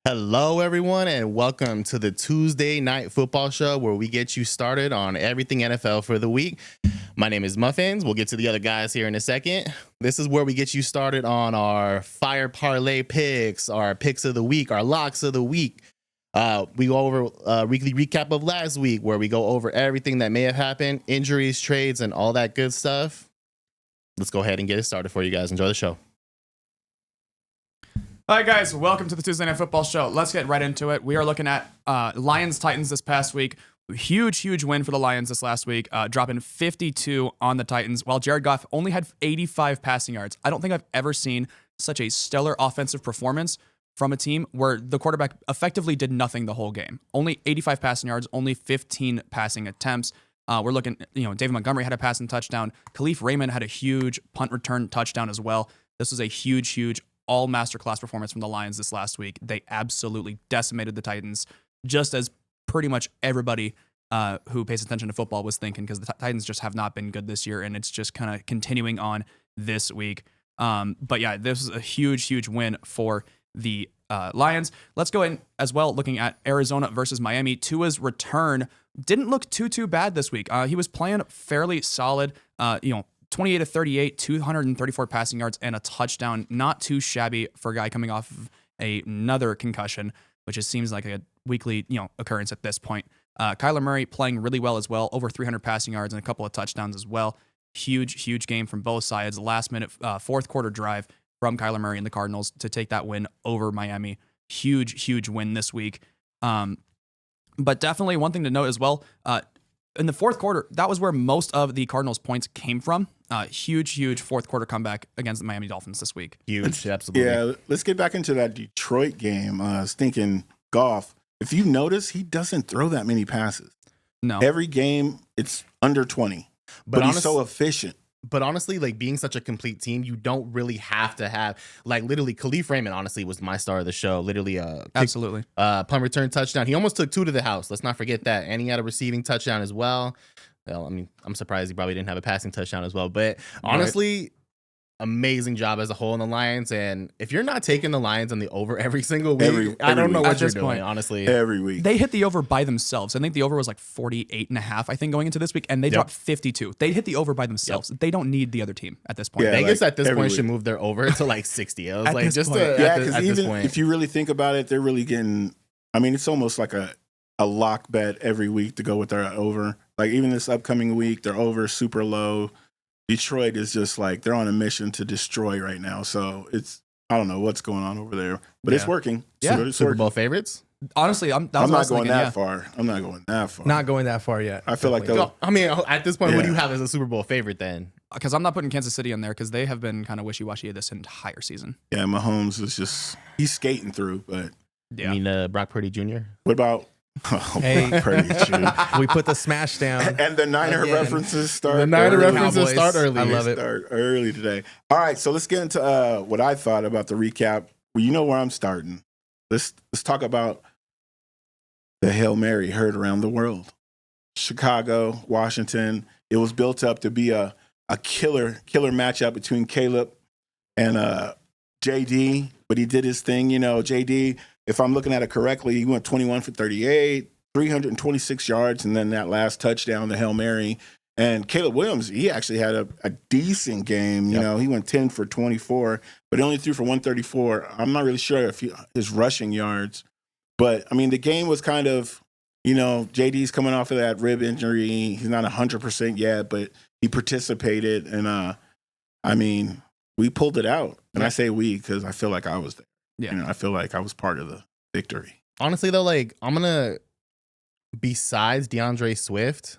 Hello, everyone, and welcome to the Tuesday Night Football Show, where we get you started on everything NFL for the week. My name is Muffins. We'll get to the other guys here in a second. This is where we get you started on our Fire Parlay picks, our picks of the week, our locks of the week. We go over a weekly recap of last week, where we go over everything that may have happened, injuries, trades, and all that good stuff. Let's go ahead and get it started for you guys. Enjoy the show. All right, guys, welcome to the Tuesday Night Football Show. Let's get right into it. We are looking at Lions-Titans this past week. Huge win for the Lions this last week, dropping 52 on the Titans, while Jared Goff only had 85 passing yards. I don't think I've ever seen such a stellar offensive performance from a team where the quarterback effectively did nothing the whole game. Only 85 passing yards, only 15 passing attempts. We're looking, David Montgomery had a passing touchdown. Khalif Raymond had a huge punt return touchdown as well. This was a huge all masterclass performance from the Lions this last week. They absolutely decimated the Titans, just as pretty much everybody who pays attention to football was thinking, because the Titans just have not been good this year, and it's just kind of continuing on this week. But yeah, this is a huge win for the Lions. Let's go in as well, looking at Arizona versus Miami. Tua's return didn't look too bad this week. He was playing fairly solid. 28 to 38, 234 passing yards, and a touchdown. Not too shabby for a guy coming off of another concussion, which just seems like a weekly occurrence at this point. Kyler Murray playing really well as well, over 300 passing yards and a couple of touchdowns as well. Huge game from both sides. Last minute fourth quarter drive from Kyler Murray and the Cardinals to take that win over Miami. Huge win this week. But definitely one thing to note as well, in the fourth quarter, that was where most of the Cardinals' points came from. Huge fourth quarter comeback against the Miami Dolphins this week. Huge, absolutely. Yeah, let's get back into that Detroit game. Stinking Goff. If you notice, he doesn't throw that many passes. No. Every game, it's under 20. But he's so efficient. But honestly, like, being such a complete team, you don't really have to have, like, literally, Khalif Raymond, honestly, was my star of the show. Literally, absolutely. Punt return touchdown. He almost took 2 to the house. Let's not forget that. And he had a receiving touchdown as well. Well, I mean, I'm surprised he probably didn't have a passing touchdown as well. But honestly, amazing job as a whole in the Lions. And if you're not taking the Lions on the over every single week, I don't know what you're doing, honestly. Every week. They hit the over by themselves. I think the over was like 48.5, I think, going into this week, and they dropped 52. They hit the over by themselves. They don't need the other team at this point. Yeah, Vegas at this point should move their over to like 60. I was like, just because even if you really think about it, they're really getting, I mean, it's almost like a lock bet every week to go with their over. Like, even this upcoming week, their over super low. Detroit is just like, they're on a mission to destroy right now. So it's, I don't know what's going on over there, but it's working. Yeah. Super Bowl favorites. Honestly, I'm not going that far. I'm not going that far. Not going that far yet. I feel like they'll. I mean, at this point, what do you have as a Super Bowl favorite then? Because I'm not putting Kansas City in there, because they have been kind of wishy-washy this entire season. Yeah, Mahomes is just, he's skating through, but. Yeah. You mean Brock Purdy Jr.? What about? Hey, we put the smash down. And the Niner references start. The Niner references start early. I love it. Start early today. All right, so let's get into what I thought about the recap. Well, you know where I'm starting. Let's talk about the Hail Mary heard around the world. Chicago, Washington. It was built up to be a killer matchup between Caleb and JD, but he did his thing. JD, if I'm looking at it correctly, he went 21 for 38, 326 yards, and then that last touchdown, the Hail Mary. And Caleb Williams, he actually had a decent game. He went 10 for 24, but he only threw for 134. I'm not really sure if his rushing yards. But, I mean, the game was kind of, JD's coming off of that rib injury. He's not 100% yet, but he participated. And, I mean, we pulled it out. And I say we because I feel like I was there. Yeah. I feel like I was part of the victory. Honestly, though, like, I'm going to, besides DeAndre Swift,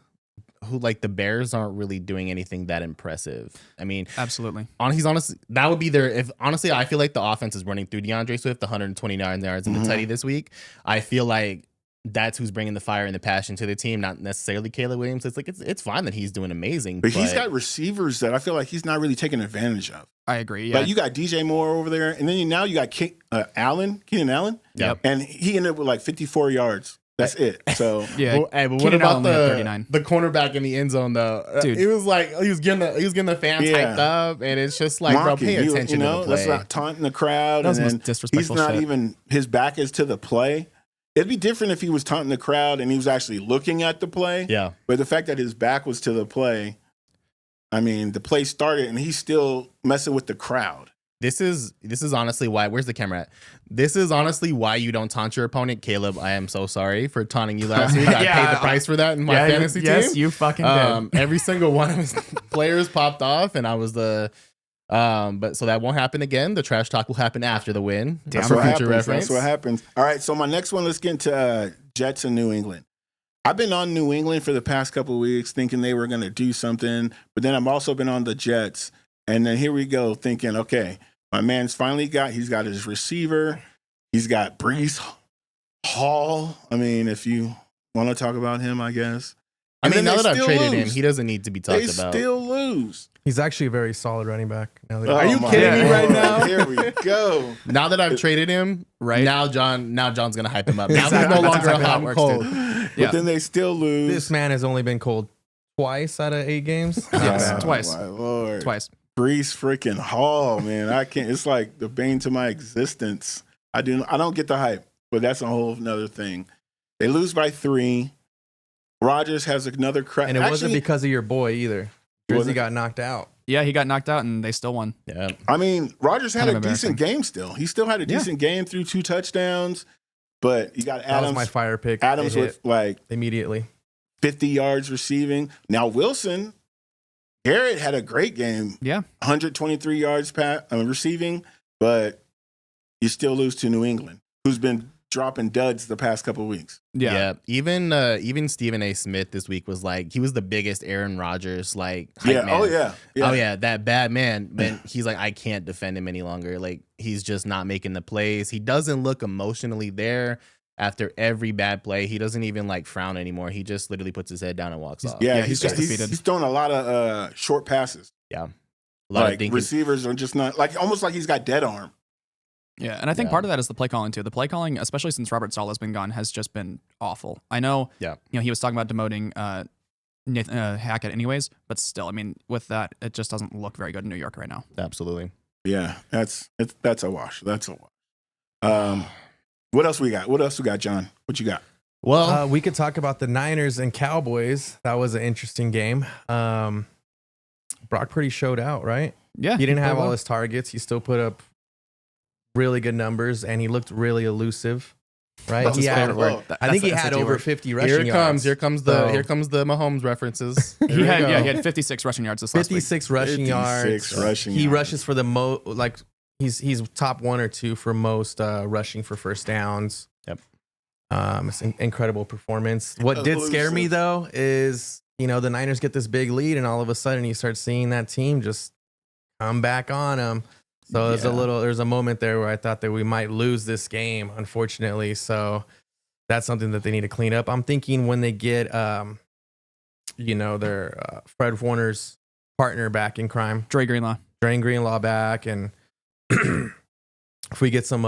who like the Bears aren't really doing anything that impressive. I mean, Absolutely. he's honestly that would be their if honestly I feel like the offense is running through DeAndre Swift, 129 yards and the tutty this week. I feel like that's who's bringing the fire and the passion to the team, not necessarily Caleb Williams. It's like it's fine that he's doing amazing, but he's got receivers that I feel like he's not really taking advantage of. I agree. Yeah. Like you got DJ Moore over there, and then now you got Keenan Allen. Yep. And he ended up with like 54 yards. That's it. So yeah. Hey, but what Keenan about Allen had 39. the cornerback in the end zone though? Dude. It was like he was getting the fans hyped up, and it's just like, bro, pay attention to the play. That's not taunting the crowd. That was and the then most disrespectful he's not shit. even his back is to the play. It'd be different if he was taunting the crowd and he was actually looking at the play. Yeah. But the fact that his back was to the play, I mean, the play started and he's still messing with the crowd. This is honestly why. Where's the camera at? This is honestly why you don't taunt your opponent, Caleb. I am so sorry for taunting you last week. I paid the price for that in my fantasy team. Yes, you fucking did. Every single one of his players popped off, and I was the. But so that won't happen again. The trash talk will happen after the win. That's for what future happens. reference. That's what happens. All right, so my next one, let's get into Jets in New England. I've been on New England for the past couple of weeks thinking they were going to do something, but then I've also been on the Jets. And then here we go thinking, okay, my man's he's got his receiver. He's got Breece Hall. I mean, if you want to talk about him, I guess. I mean, And then now they that I've still traded him, lose. he doesn't need to be talked They about. still lose. He's actually a very solid running back. Now that- Are you my kidding me right Lord. now? Here we go. Now that I've traded him, Right. now John's gonna hype him up. Now he's Exactly. no That's longer exactly how hot it and works, cold. dude. But then they still lose. This man has only been cold twice out of 8 games. Yes, Oh, twice. My Lord. Twice. Breece freaking Hall, man. I can't. It's like the bane to my existence. I don't get the hype, but that's a whole nother thing. They lose by 3. Rodgers has another crack. And it wasn't because of your boy either. Drizzy got knocked out. Yeah, he got knocked out and they still won. Yeah. I mean, Rodgers had Kind a of decent game still. He still had a decent game through 2 touchdowns, but you got That was Adams. my fire pick. Adams It with hit like immediately. 50 yards receiving. Now Wilson, Garrett had a great game. Yeah. 123 yards receiving, but you still lose to New England, who's been dropping duds the past couple of weeks. Yeah. Even Stephen A. Smith this week was like, he was the biggest Aaron Rodgers like hype man. Oh yeah. That bad man. Man, he's like, I can't defend him any longer. Like, he's just not making the plays. He doesn't look emotionally there after every bad play. He doesn't even like frown anymore. He just literally puts his head down and walks off. Yeah, he's just defeated. He's throwing a lot of short passes. Yeah. A lot Like of receivers are just not like almost like he's got dead arm. Yeah, and I think part of that is the play calling too. The play calling, especially since Robert Saleh's been gone, has just been awful. I know, he was talking about demoting Hackett anyways, but still, I mean, with that, it just doesn't look very good in New York right now. Absolutely. Yeah, that's a wash. That's a wash. What else we got, John? What you got? Well, We could talk about the Niners and Cowboys. That was an interesting game. Brock Purdy showed out, right? Yeah, He didn't have played all well. his targets. He still put up really good numbers, and he looked really elusive, right? That's his favorite word. I think he That's the had SAT over word. 50 rushing here it comes. yards. Here comes the Mahomes references. He had 56 rushing yards this last week. 56 rushing yards. 56 rushing He yards. rushes for the most, like he's top 1 or 2 for most rushing for first downs. Yep. It's an incredible performance. What did scare me though is, the Niners get this big lead, and all of a sudden you start seeing that team just come back on them. So there's a moment there where I thought that we might lose this game, unfortunately. So that's something that they need to clean up. I'm thinking when they get, their Fred Warner's partner back in crime, Dre Greenlaw back, and if we get some,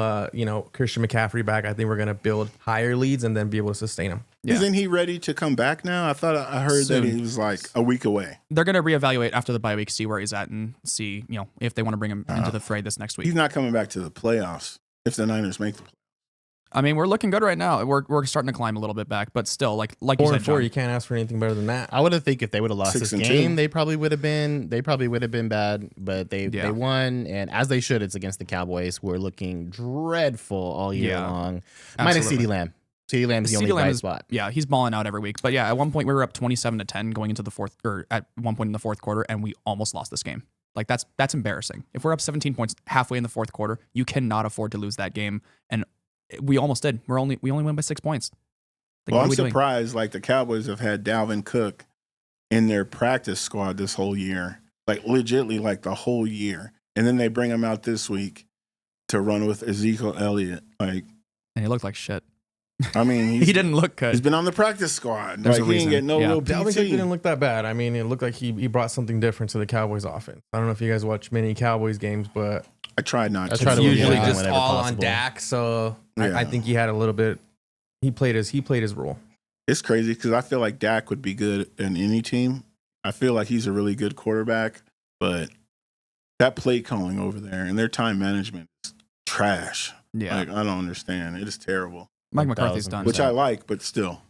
Christian McCaffrey back, I think we're going to build higher leads and then be able to sustain them. Yeah. Isn't he ready to come back now? I thought I heard Soon. that he was like a week away. They're going to reevaluate after the bye week, see where he's at, and see, if they want to bring him into the fray this next week. He's not coming back to the playoffs if the Niners make the playoffs. I mean, we're looking good right now. We're starting to climb a little bit back, but still, like you 4 said, and 4, John, you can't ask for anything better than that. I would have think if they would have lost 6 this and game, 2. they probably would have been bad, but they won, and as they should. It's against the Cowboys, who are looking dreadful all year long. Minus Absolutely. CeeDee Lamb. CeeDee Lamb's the only bright spot. Yeah, he's balling out every week. But yeah, at one point we were up 27-10 going into the fourth, or at one point in the fourth quarter, and we almost lost this game. Like that's embarrassing. If we're up 17 points halfway in the fourth quarter, you cannot afford to lose that game. And we almost did. We only went by 6 points. Like, Well, what I'm are we doing? surprised. Like the Cowboys have had Dalvin Cook in their practice squad this whole year, like legitly like the whole year. And then they bring him out this week to run with Ezekiel Elliott. Like, And he looked like shit. I mean, He didn't look good. He's been on the practice squad. There's Like, a he didn't reason. get no Yeah. real Dalvin PT. Cook didn't look that bad. I mean, it looked like he brought something different to the Cowboys offense. I don't know if you guys watch many Cowboys games, but I tried not I to. try to it's avoid usually that just whenever all possible. on Dak. So Yeah. I think he had a little bit. He played his role. It's crazy because I feel like Dak would be good in any team. I feel like he's a really good quarterback, but that play calling over there and their time management is trash. Yeah. Like, I don't understand. It is terrible, Mike McCarthy's done. which I like, but still.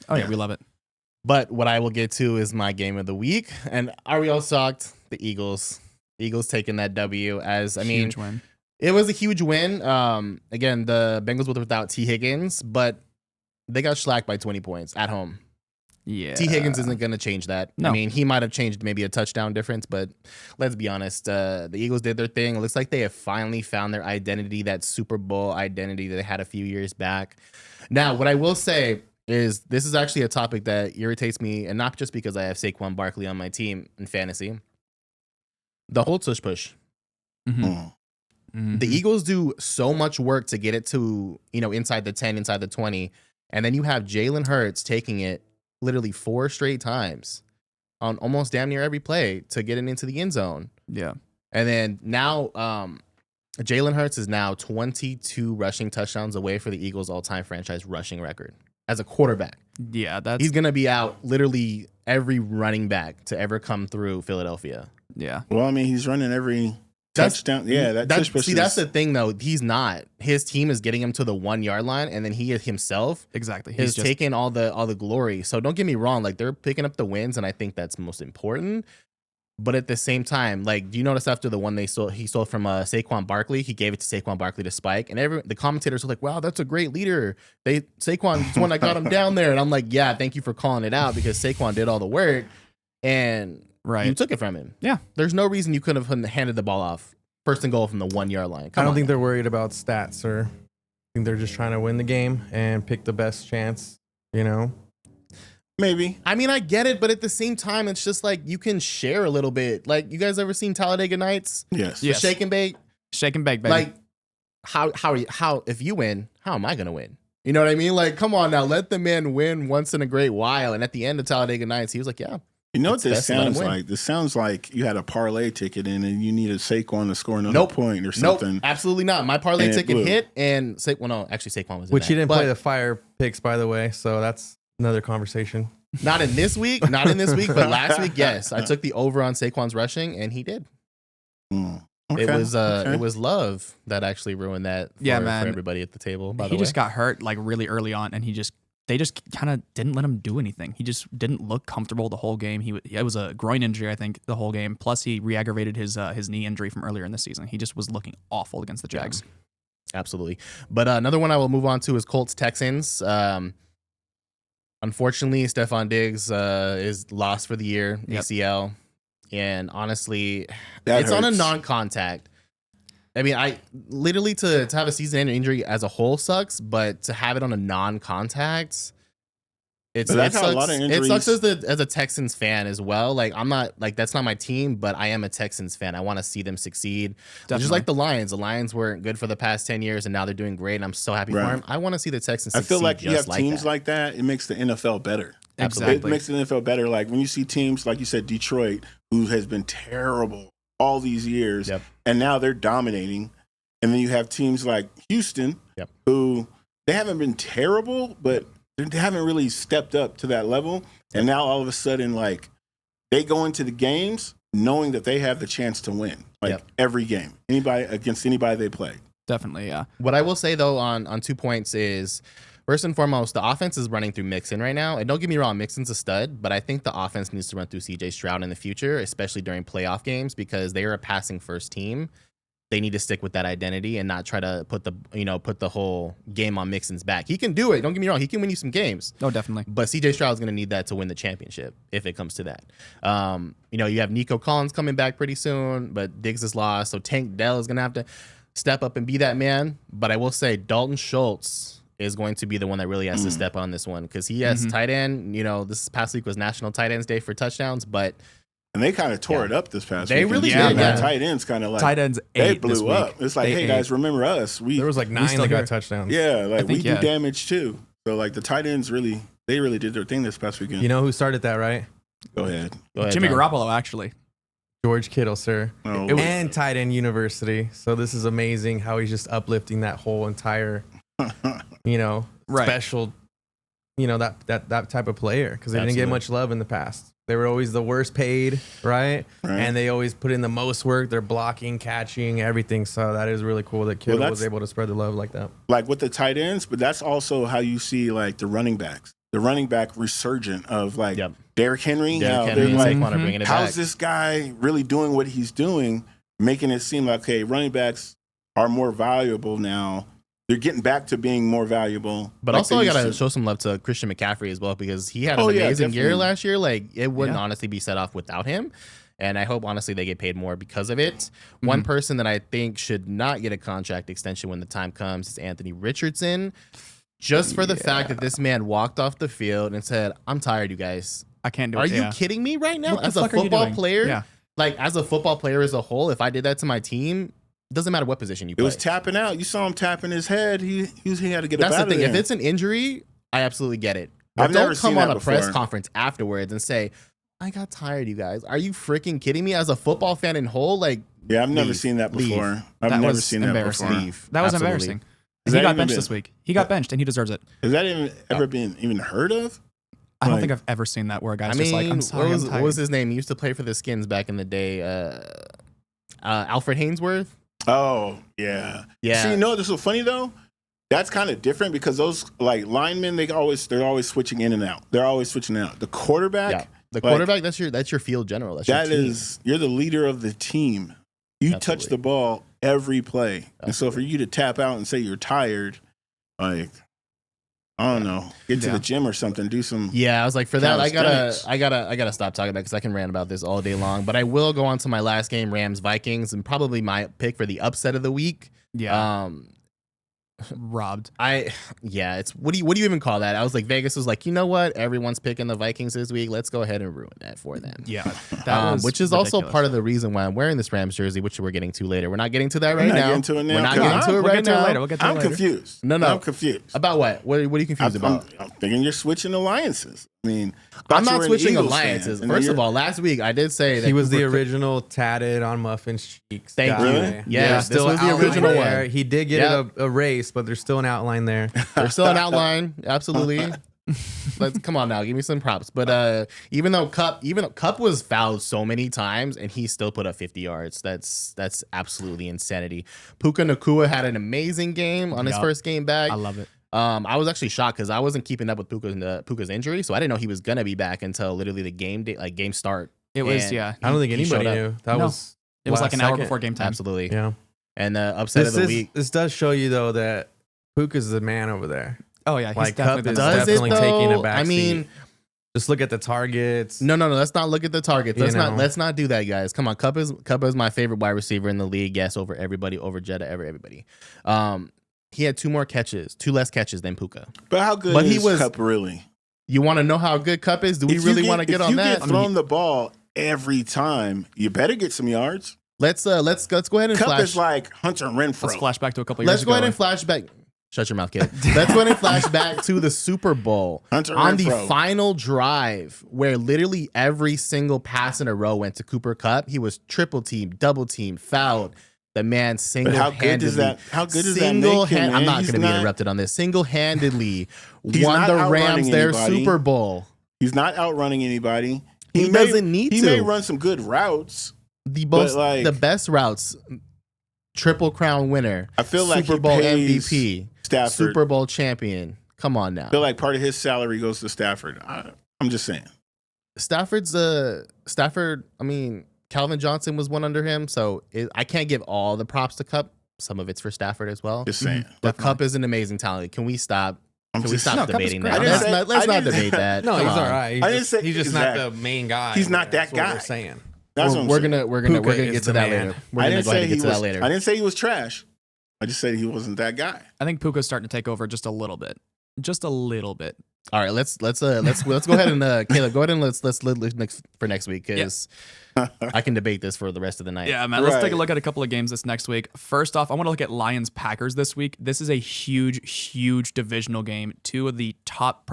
Oh, yeah, yeah. we love it. But what I will get to is my game of the week. And are we all shocked? The Eagles. Eagles taking that W as, I mean, Huge win. it was a huge win. Again, the Bengals were without T. Higgins, but they got shellacked by 20 points at home. Yeah. T. Higgins isn't going to change that. No. I mean, he might have changed maybe a touchdown difference, but let's be honest. The Eagles did their thing. It looks like they have finally found their identity, that Super Bowl identity that they had a few years back. Now, what I will say is this is actually a topic that irritates me, and not just because I have Saquon Barkley on my team in fantasy. The whole tush push. Mhm. Mm. Mhm. The Eagles do so much work to get it to, inside the 10, inside the 20. And then you have Jalen Hurts taking it literally 4 straight times on almost damn near every play to get it into the end zone. Yeah. And then now Jalen Hurts is now 22 rushing touchdowns away for the Eagles' all-time franchise rushing record as a quarterback. Yeah. That's, He's going to be out literally every running back to ever come through Philadelphia. yeah. Well, I mean, he's running every That's- touchdown. Yeah, That's tush push is- that's the thing, though. He's not. His team is getting him to the 1-yard line, and then he himself Exactly. is He's just, taking all the glory. So don't get me wrong, like they're picking up the wins, and I think that's most important. But at the same time, like, do you notice after the one he stole from Saquon Barkley, he gave it to Saquon Barkley to spike, and the commentators were like, "Wow, that's a great leader." Saquon's the one that got him down there, and I'm like, "Yeah, thank you for calling it out because Saquon did all the work, and right. you took it from him." Yeah. There's no reason you could have handed the ball off first and goal from the 1-yard line. I don't think they're worried about stats, or I think they're just trying to win the game and pick the best chance. Maybe. I mean, I get it, but at the same time, it's just like you can share a little bit. Like, you guys ever seen Talladega Nights? Yes. The Yes. Shake and bake. Shake and bake, baby. Like, how if you win, how am I gonna win? You know what I mean? Like, come on now, let the man win once in a great while. And at the end of Talladega Nights, he was like, "Yeah, You know what It's this best to let him sounds win. like? This sounds like you had a parlay ticket in and you needed Saquon to score another Nope. point or nope, something. absolutely not." My parlay And it ticket blew. hit, and Saquon was in Which that. he didn't But play the fire picks, by the way. So that's another conversation. not in this week, but last week, yes, I took the over on Saquon's rushing, and he did. Mm. It Okay, was okay. it was love that actually ruined that for, Yeah, man. for everybody at the table. By the he way, just got hurt like really early on, and they just kind of didn't let him do anything. He just didn't look comfortable the whole game. It was a groin injury, I think, the whole game. Plus, he re-aggravated his knee injury from earlier in the season. He just was looking awful against the Jags. Absolutely. But another one I will move on to is Colts Texans. Unfortunately, Stephon Diggs is lost for the year, Yep. ACL. And honestly, That it's on a hurts. non-contact. I mean, I literally to have a season-ending injury as a whole sucks, but to have it on a non-contact, But that's it how a sucks. lot of It sucks injuries- as a Texans fan as well. Like, I'm not like that's not my team, but I am a Texans fan. I want to see them succeed. Definitely. Just like the Lions. The Lions weren't good for the past 10 years, and now they're doing great, and I'm so happy for Right. them. I want to see the Texans I succeed. feel like you just have teams that. like that. It makes the NFL better. Absolutely. It makes the NFL better. Like when you see teams, like you said, Detroit, who has been terrible all these years, Yep. and now they're dominating. And then you have teams like Houston, Yep. who they haven't been terrible, but they haven't really stepped up to that level. And now all of a sudden, like they go into the games knowing that they have the chance to win, like Yep. every game, against anybody they play. Definitely, yeah. What I will say though on 2 points is first and foremost, the offense is running through Mixon right now. And don't get me wrong, Mixon's a stud, but I think the offense needs to run through CJ Stroud in the future, especially during playoff games, because they are a passing first team. They need to stick with that identity and not try to put the whole game on Mixon's back. He can do it. Don't get me wrong. He can win you some games. No, definitely. But CJ Stroud's going to need that to win the championship if it comes to that. You have Nico Collins coming back pretty soon, but Diggs is lost. So Tank Dell is going to have to step up and be that man. But I will say Dalton Schultz is going to be the one that really has to step on this one because he has tight end. You know, this past week was National Tight Ends Day for touchdowns, but And they kind of tore it up this past They weekend. really did, Yeah, yeah. tight ends kind of like Tight ends they ate this blew week. up. It's like, They hey ate. guys, remember us? There was like 9 still that got here. touchdowns. yeah, like we think, do yeah. damage too. So like the tight ends really did their thing this past weekend. You know who started that, right? Go ahead. go ahead, Jimmy John. Garoppolo, actually. George Kittle, sir. Oh. And tight end university. So this is amazing how he's just uplifting that whole entire, Right. special, that type of player because they didn't get Absolutely. much love in the past. They were always the worst paid, right? Right. And they always put in the most work. They're blocking, catching, everything. So that is really cool that Kittle was able to spread the love like that. Like with the tight ends, but that's also how you see like the running backs. The running back resurgent of like Yep. Derrick Henry. Derrick How Henry they're and like, Saquon are bringing it how's back. this guy really doing what he's doing, making it seem like, okay, running backs are more valuable now. They're getting back to being more valuable. But like also, they I used gotta to. show some love to Christian McCaffrey as well because he had an Oh, yeah, amazing year definitely. last year. Like it wouldn't Yeah. honestly be set off without him. And I hope honestly they get paid more because of it. One person that I think should not get a contract extension when the time comes is Anthony Richardson. Just for the fact that this man walked off the field and said, "I'm tired, you guys. I can't do Are it. you yeah. kidding me right now?" What the As a fuck are you football doing? player, Yeah. like as a football player as a whole, if I did that to my team, doesn't matter what position you It play. was tapping out. You saw him tapping his head. He had to get That's up the out thing. of If there. it's an injury, I absolutely get it. But I've don't never come seen on that a press before. conference afterwards and say, "I got tired, you guys." Are you freaking kidding me? As a football fan in whole, like, Yeah, I've never Leave. seen that Leave. before. I've That never was seen that embarrassing. before. leave. That was Absolutely. embarrassing. Has He that got even benched been- this week. He got benched, and he deserves it. Has that ever been even heard of? I don't Like- think I've ever seen that where a guy's I just mean, like, I'm sorry, what I'm tired. was his name? He used to play for the Skins back in the day. Alfred Hainsworth. Oh, yeah. Yeah. See, you know, this is funny though. That's kind of different because those like linemen, they're always switching in and out. They're always switching out. The quarterback, Yeah. The like, quarterback, that's your field general. That's that your team. is, you're the leader of the team. You touch Absolutely. the ball every play. And so for Absolutely. you to tap out and say you're tired, like, I don't know, get to Yeah. the gym or something, do some. Yeah, I was like, for that, I Calisthenics. gotta stop talking about it because I can rant about this all day long. But I will go on to my last game, Rams Vikings, and probably my pick for the upset of the week. yeah, robbed. It's what do you even call that? I was like, Vegas was like, you know what? Everyone's picking the Vikings this week. Let's go ahead and ruin that for them. Yeah, that was Which is also ridiculous. part of the reason why I'm wearing this Rams jersey, which we're getting to later. We're not getting to that right not now. getting to it now. We're not Come getting on. to it We'll right get to it now. later. We'll get to it I'm later. confused. No. I'm confused. About what? What are you confused about? I'm thinking you're switching alliances. I mean, I'm thought you not were an switching Eagles alliances. fan, and First now of all, last week I did say that He was the Cooper- original tatted on Muffin's cheeks. Thank guy. you. Really? Yeah, There's this was the outline original there. one. He did get Yep. it erased, but there's still an outline there. There's still an outline, absolutely. Let's come on now, give me some props. But even though Cup was fouled so many times and he still put up 50 yards, that's absolutely insanity. Puka Nacua had an amazing game on his Yup. first game back. I love it. I was actually shocked because I wasn't keeping up with Puka's injury, so I didn't know he was gonna be back until literally the game day, like game start. It was And yeah. I don't think he anybody showed up. knew. That No. was It was like last an hour second. before game time. Absolutely. Yeah. And the upset of the week. This does show you though that Puka's the man over there. Oh yeah, he's Like, definitely Cup is the Does best. it definitely taking a though? back I mean, seat. Just look at the targets. no. Let's not look at the targets. You Let's know. not do that, guys. Come on, Cup is my favorite wide receiver in the league. Yes, over everybody, over Jetta, everybody. He had two less catches than Puka. But how good But he is was- Cup really? You want to know how good Cup is? Do we If you really want to get on that? If you get thrown the ball every time, you better get some yards. Let's go ahead and Cup flash. is like Hunter Renfro. Let's flash back to a couple years Let's ago. go ahead and flash back. Shut your mouth, kid. Let's go ahead and flash back to the Super Bowl Hunter on the Renfro. final drive where literally every single pass in a row went to Cooper Cup. He was triple teamed, double teamed, fouled. The man But single-handedly. how good does that make him, man? I'm not He's going to be not- interrupted on this. Single-handedly He's won not the outrunning Rams their anybody. Super Bowl. He's not outrunning anybody. He doesn't need He to. may run some good routes. The best routes. Triple Crown winner. I feel like Super he Bowl pays MVP. Stafford. Super Bowl champion. Come on now. I feel like part of his salary goes to Stafford. I'm just saying. Stafford. I mean, Calvin Johnson was one under him, so I can't give all the props to Cup. Some of it's for Stafford as well. Just saying. But Cup is an amazing talent. Can we stop? I'm Can we just- stop No, Cup is debating great. that? I didn't Let's say- not, let's I not didn't- debate that. No, Come he's on. all right. I didn't say- He's just exactly. not the main guy. He's not that That's what guy. we're saying. That's what I'm We're saying. gonna Puka get is to the that man. later. We're I gonna didn't go ahead say and he get to was. that later. I didn't say he was trash. I just said he wasn't that guy. I think Puka's starting to take over just a little bit. Just a little bit. All right, let's go ahead and Caleb, go ahead and let's for next week because I can debate this for the rest of the night. Yeah, man. Let's take a look at a couple of games this next week. First off, I want to look at Lions Packers this week. This is a huge divisional game. Two of the top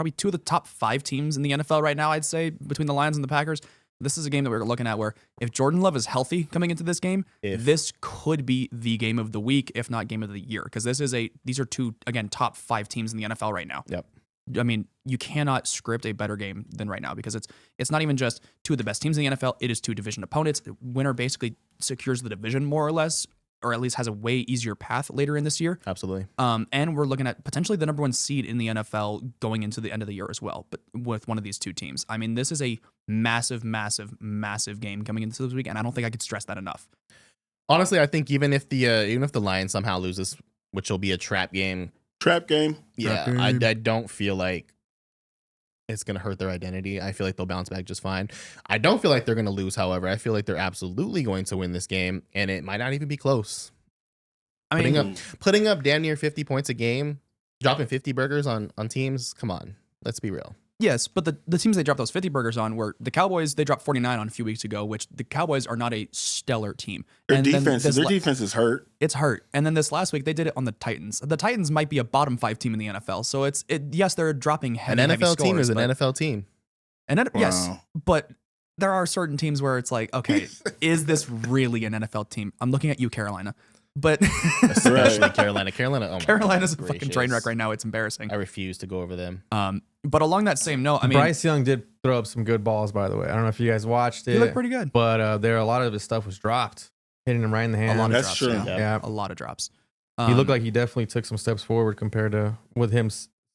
5 teams in the NFL right now, I'd say, between the Lions and the Packers. This is a game that we're looking at where if Jordan Love is healthy coming into this game, this could be the game of the week, if not game of the year, because these are two, again, top 5 teams in the NFL right now. Yep. I mean, you cannot script a better game than right now because it's not even just two of the best teams in the NFL. It is two division opponents. The winner basically secures the division more or less, or at least has a way easier path later in this year. Absolutely. And we're looking at potentially the number 1 seed in the NFL going into the end of the year as well, but with one of these two teams. I mean, this is a massive game coming into this week, and I don't think I could stress that enough. Honestly, I think even if the Lions somehow loses, which will be a trap game. Yeah, I don't feel like it's going to hurt their identity. I feel like they'll bounce back just fine. I don't feel like they're going to lose, however. I feel like they're absolutely going to win this game, and it might not even be close. I mean, putting up damn near 50 points a game, dropping 50 burgers on teams, come on. Let's be real. Yes, but the teams they dropped those 50 burgers on were the Cowboys. They dropped 49 on a few weeks ago, which the Cowboys are not a stellar team. Their defense is hurt. It's hurt. And then this last week, they did it on the Titans. The Titans might be a bottom 5 team in the NFL. So yes, they're dropping heavy An NFL team scores, is an NFL team. Yes, but there are certain teams where it's like, okay, is this really an NFL team? I'm looking at you, Carolina. But especially Carolina. Oh Carolina's a fucking train wreck right now. It's embarrassing. I refuse to go over them. But along that same note, I mean, Bryce Young did throw up some good balls, by the way. I don't know if you guys watched it. He looked pretty good. But a lot of his stuff was dropped, hitting him right in the hand. A lot of That's drops. true. Yeah, a lot of drops. He looked like he definitely took some steps forward compared to with him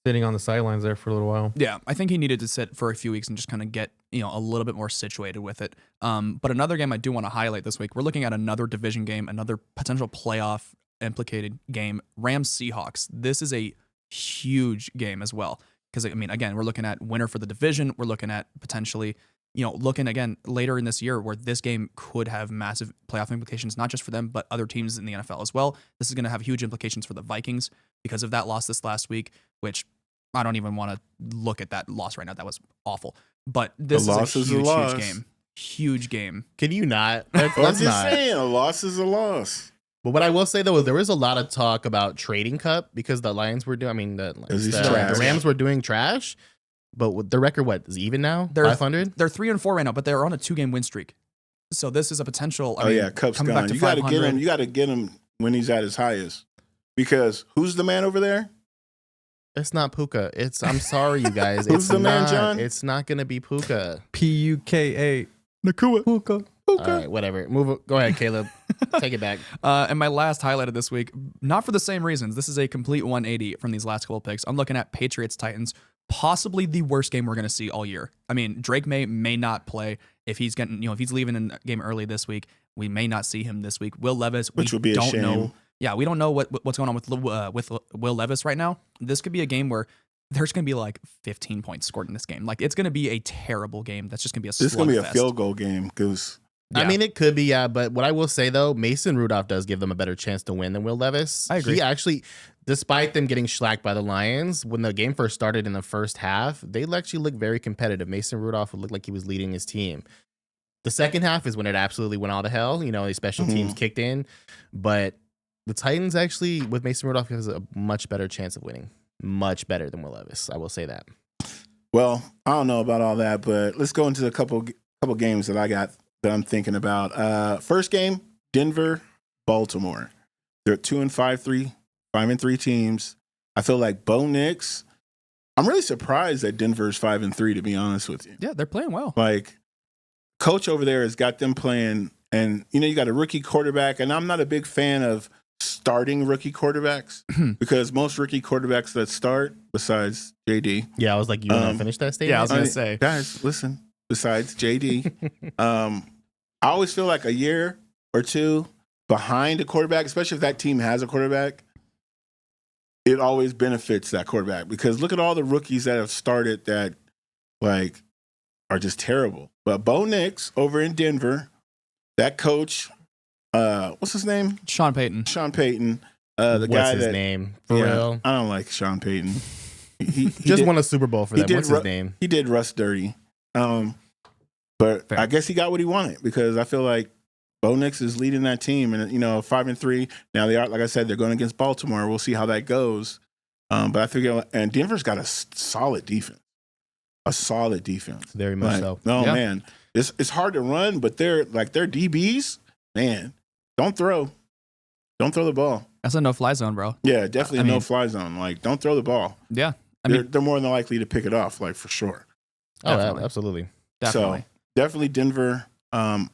sitting on the sidelines there for a little while. Yeah, I think he needed to sit for a few weeks and just kind of get a little bit more situated with it. But another game I do want to highlight this week, we're looking at another division game, another potential playoff implicated game, Rams Seahawks. This is a huge game as well because I mean, again, we're looking at winner for the division. We're looking at potentially looking again later in this year where this game could have massive playoff implications, not just for them, but other teams in the NFL as well. This is going to have huge implications for the Vikings because of that loss this last week, which I don't even want to look at that loss right now. That was awful. But this is a huge game. Huge game. Can you not? I'm just saying, a loss is a loss. But what I will say, though, is there was a lot of talk about trading Cup because the Lions were doing, the Rams were doing trash. But their record, is even now? 500? They're 3-4 right now, but they're on a 2-game win streak. So this is a potential. Cup's gone. You got to get him. You got to get him when he's at his highest. Because who's the man over there? It's not Puka. I'm sorry, you guys. Who's the man, John? It's not going to be Puka. Puka. Nakua. Puka. All right, whatever. Go ahead, Caleb. Take it back. And my last highlight of this week, not for the same reasons. This is a complete 180 from these last couple of picks. I'm looking at Patriots Titans, possibly the worst game we're going to see all year. I mean, Drake may not play if he's getting, if he's leaving in the game early this week. We may not see him this week. Will Levis, which would be a shame. Know. Yeah, we don't know what's going on with Will Levis right now. This could be a game where there's going to be like 15 points scored in this game. Like it's going to be a terrible game. That's just going to be a slugfest. This is going to be a field goal game because. Yeah. I mean, it could be, yeah. But what I will say, though, Mason Rudolph does give them a better chance to win than Will Levis. I agree. He actually, despite them getting shellacked by the Lions, when the game first started in the first half, they actually looked very competitive. Mason Rudolph looked like he was leading his team. The second half is when it absolutely went all to hell. The special teams kicked in. But the Titans actually, with Mason Rudolph, has a much better chance of winning. Much better than Will Levis. I will say that. Well, I don't know about all that, but let's go into a couple games that I got that I'm thinking about. First game, Denver, Baltimore. They're 5-3 teams. I feel like Bo Nix. I'm really surprised that Denver's 5-3, to be honest with you. Yeah, they're playing well. Like, coach over there has got them playing, and you got a rookie quarterback, and I'm not a big fan of starting rookie quarterbacks because most rookie quarterbacks that start, besides JD. Yeah, I was like, you want to finish that statement? Yeah, I was going to say. Guys, listen. Besides JD, I always feel like a year or two behind a quarterback, especially if that team has a quarterback, it always benefits that quarterback because look at all the rookies that have started that are just terrible. But Bo Nix over in Denver, that coach, what's his name? Sean Payton. The What's guy his that name? For real? I don't like Sean Payton. He Just did, won a Super Bowl for them. What's his name? He did Russ dirty. But Fair. I guess he got what he wanted because I feel like Bo Nix is leading that team, and 5-3. Now they are, like I said, they're going against Baltimore. We'll see how that goes. But I figure, and Denver's got a solid defense. Very much so. Oh Yeah. man, it's hard to run, but their DBs, man, don't throw the ball. That's a no-fly zone, bro. Yeah, definitely I a mean- no-fly zone. Like, don't throw the ball. Yeah. They're more than likely to pick it off, like for sure. Oh, Definitely. absolutely. Definitely. So definitely Denver. I'm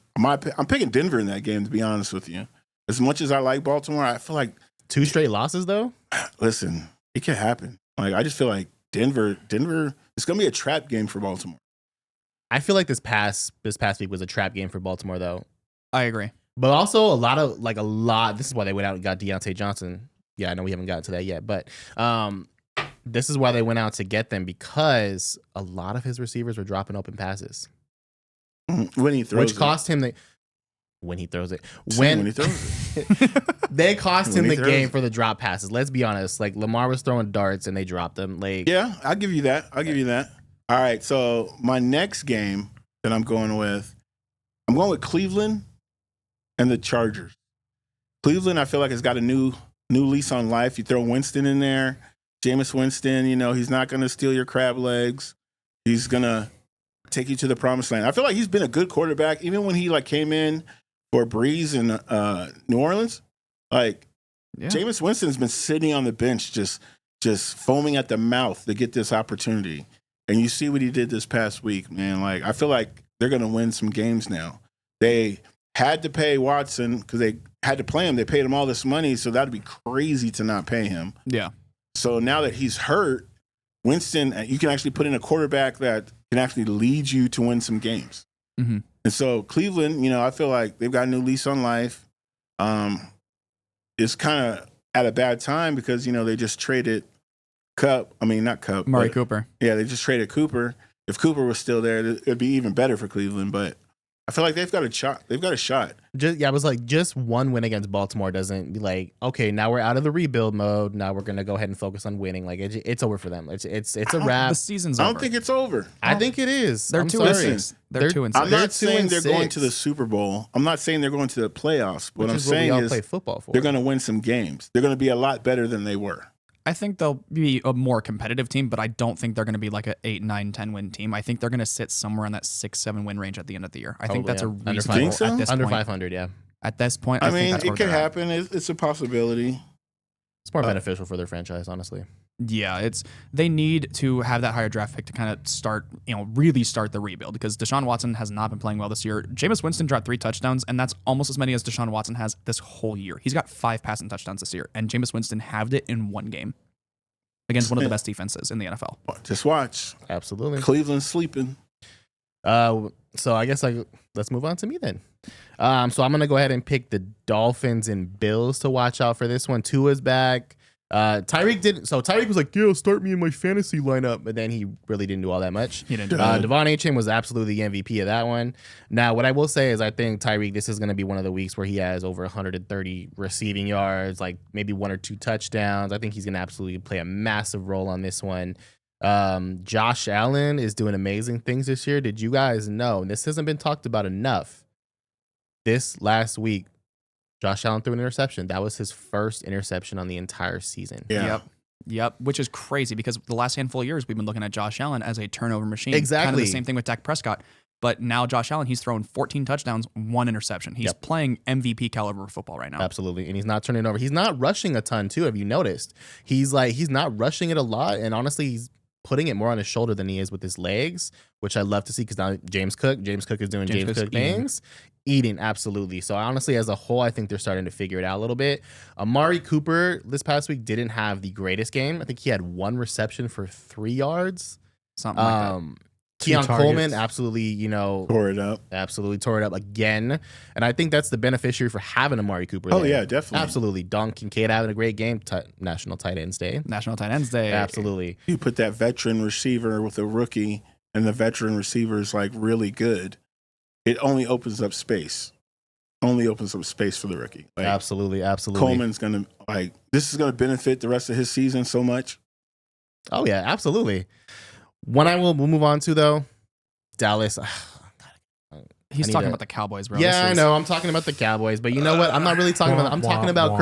picking Denver in that game, to be honest with you. As much as I like Baltimore, I feel like 2 straight losses though. listen, it can happen. Like I just feel like Denver, it's gonna be a trap game for Baltimore. I feel like this past week was a trap game for Baltimore though. I agree. But also a lot. This is why they went out and got Deontay Johnson. Yeah, I know we haven't gotten to that yet, but this is why they went out to get them because a lot of his receivers were dropping open passes, When he throws which cost him the when he throws it. when he throws it. They cost When him he the throws game it. for the drop passes. Let's be honest. Like Lamar was throwing darts and they dropped them. Like Yeah, I'll give you that. All right, so my next game that I'm going with Cleveland and the Chargers. Cleveland, I feel like has got a new lease on life. You throw Winston in there, Jameis Winston. He's not going to steal your crab legs. He's going to take you to the promised land. I feel like he's been a good quarterback, even when he came in for Breeze in New Orleans. Like Yeah. Jameis Winston's been sitting on the bench, just foaming at the mouth to get this opportunity. And you see what he did this past week, man. Like I feel like they're going to win some games now. They had to pay Watson because they had to play him. They paid him all this money, so that'd be crazy to not pay him. Yeah. So now that he's hurt, Winston, you can actually put in a quarterback that can actually lead you to win some games. Mm-hmm. And so Cleveland, I feel like they've got a new lease on life. It's kind of at a bad time because, they just traded not Cup. Murray but- Cooper. Yeah, they just traded Cooper. If Cooper was still there, it'd be even better for Cleveland. But I feel like they've got a shot. I was like, just one win against Baltimore doesn't be like, okay, now we're out of the rebuild mode. Now we're gonna go ahead and focus on winning. Like it's over for them. It's a wrap. The season's I over. don't think it's over. I think it is. They're I'm 2 sorry. and 6. They're 2 and 6. I'm not They're 2 saying and they're going 6. to the Super Bowl. I'm not saying they're going to the playoffs. What Which I'm is what we saying all is play football for. they're going to win some games. They're going to be a lot better than they were. I think they'll be a more competitive team, but I don't think they're going to be like an 8, 9, 10 win team. I think they're going to sit somewhere in that 6, 7 win range at the end of the year. I think that's a Probably, yeah. reasonable Think so? at this Under point. 500, yeah. At this point, I think mean, that's it where could they're at. happen. It's a possibility. It's more beneficial for their franchise, honestly. Yeah, they need to have that higher draft pick to kind of start, really start the rebuild because Deshaun Watson has not been playing well this year. Jameis Winston dropped 3 touchdowns, and that's almost as many as Deshaun Watson has this whole year. He's got 5 passing touchdowns this year, and Jameis Winston halved it in one game against one of the best defenses in the NFL. Just watch. Absolutely. Cleveland sleeping. So I guess let's move on to me then. So I'm gonna go ahead and pick the Dolphins and Bills to watch out for this one. Tua's back. Tyreek didn't. So Tyreek was like, "Yeah, start me in my fantasy lineup," but then he really didn't do all that much. He didn't do Devon Achane was absolutely the MVP of that one. Now, what I will say is, I think Tyreek, this is going to be one of the weeks where he has over 130 receiving yards, like maybe 1 or 2 touchdowns. I think he's going to absolutely play a massive role on this one. Josh Allen is doing amazing things this year. Did you guys know? And this hasn't been talked about enough. This last week, Josh Allen threw an interception. That was his first interception on the entire season. Yeah. Yep. Which is crazy because the last handful of years we've been looking at Josh Allen as a turnover machine. Kind of Exactly. the same thing with Dak Prescott. But now Josh Allen, he's thrown 14 touchdowns, 1 interception. He's playing MVP caliber football right now. Absolutely. And he's not turning over. He's not rushing a ton too. Have you noticed? He's not rushing it a lot. And honestly, he's putting it more on his shoulder than he is with his legs, which I love to see because now James Cook is doing James Cook things. Eating, absolutely. So honestly, as a whole, I think they're starting to figure it out a little bit. Amari Cooper this past week didn't have the greatest game. I think he had 1 reception for 3 yards. Something like that. Keon 2 Coleman targets. absolutely, Tore it up. absolutely tore it up again. And I think that's the beneficiary for having Amari Cooper. Oh, there. yeah, definitely. Absolutely. Don Kincaid having a great game. National Tight Ends Day. National Tight Ends Day. Absolutely. You put that veteran receiver with a rookie, and the veteran receiver is like really good. It only opens up space. only opens up space for the rookie. Like, Absolutely. Coleman's gonna this is gonna benefit the rest of his season so much. Oh yeah, absolutely. One I will move on to though, Dallas. He's talking about the Cowboys, bro. Yeah, I know. I'm talking about the Cowboys, but you know what? I'm not really talking about. I'm talking about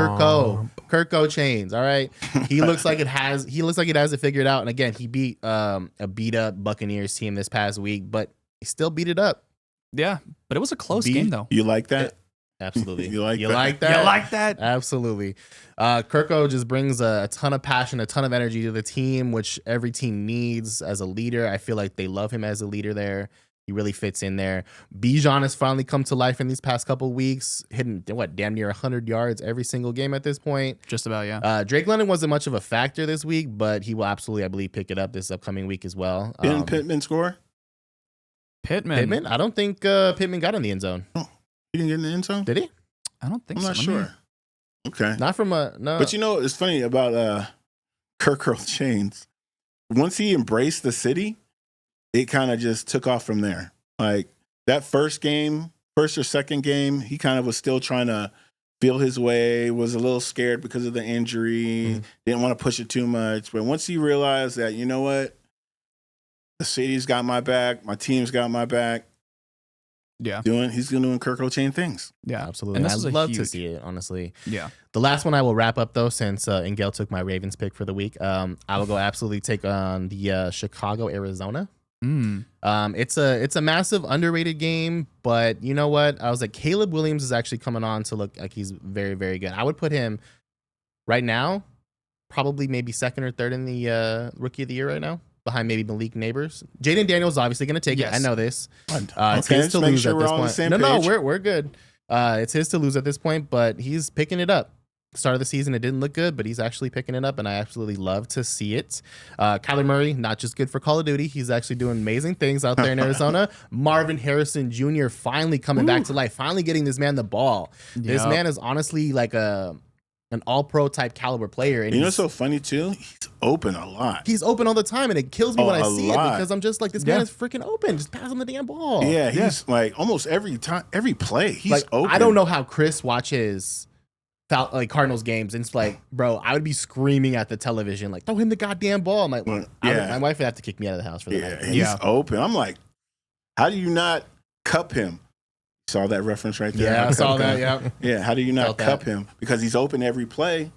Kirk Chains. All right, he looks like it has it figured out. And again, he beat a beat up Buccaneers team this past week, but he still beat it up. Yeah, but it was a close game though. You like that? Absolutely. You like that? You like that? Absolutely. Kirko just brings a ton of passion, a ton of energy to the team, which every team needs as a leader. I feel like they love him as a leader there. He really fits in there. Bijan has finally come to life in these past couple of weeks, hitting damn near 100 yards every single game at this point. Just about, yeah. Drake London wasn't much of a factor this week, but he will absolutely, I believe, pick it up this upcoming week as well. Didn't Pittman score? Pittman? I don't think Pittman got in the end zone. Oh, he didn't get in the end zone? Did he? I don't think I'm so. not sure. Okay. Not from no. But you know, it's funny about Kirk Chains. Once he embraced the city, it kind of just took off from there. Like that first or second game, he kind of was still trying to feel his way, was a little scared because of the injury, didn't want to push it too much. But once he realized that, you know what, the city's got my back, my team's got my back. Yeah. He's doing Kirk Chain things. Yeah. Absolutely. And I'd love to see it, honestly. Yeah. The last one I will wrap up, though, since Ingel took my Ravens pick for the week, I will go absolutely take on the Chicago, Arizona. It's a massive underrated game, but you know what? I was like, Caleb Williams is actually coming on to look like he's very, very good. I would put him right now, probably maybe second or third in the rookie of the year right now, behind maybe Malik Neighbors. Jaden Daniels obviously going to take it. I know this. It's his to lose at this point. No, we're good. It's his to lose at this point, but he's picking it up. Start of the season, it didn't look good, but he's actually picking it up, and I absolutely love to see it. Kyler Murray, not just good for Call of Duty, he's actually doing amazing things out there in Arizona. Marvin Harrison Jr. finally coming back to life, finally getting this man the ball. Yep. This man is honestly like an all-pro type caliber player. And you know what's so funny, too? He's open a lot. He's open all the time, and it kills me when I see it because I'm just like, this man is freaking open. Just pass him the damn ball. Yeah, he's like almost every play, he's like, open. I don't know how Chris watches like Cardinals games, and it's like, bro, I would be screaming at the television like, throw him the goddamn ball. I'm like, my wife would have to kick me out of the house for that. He's open. I'm like, how do you not cup him? Saw that reference right there? Yeah, I saw that. Yeah. How do you not cup him? Because he's open every play.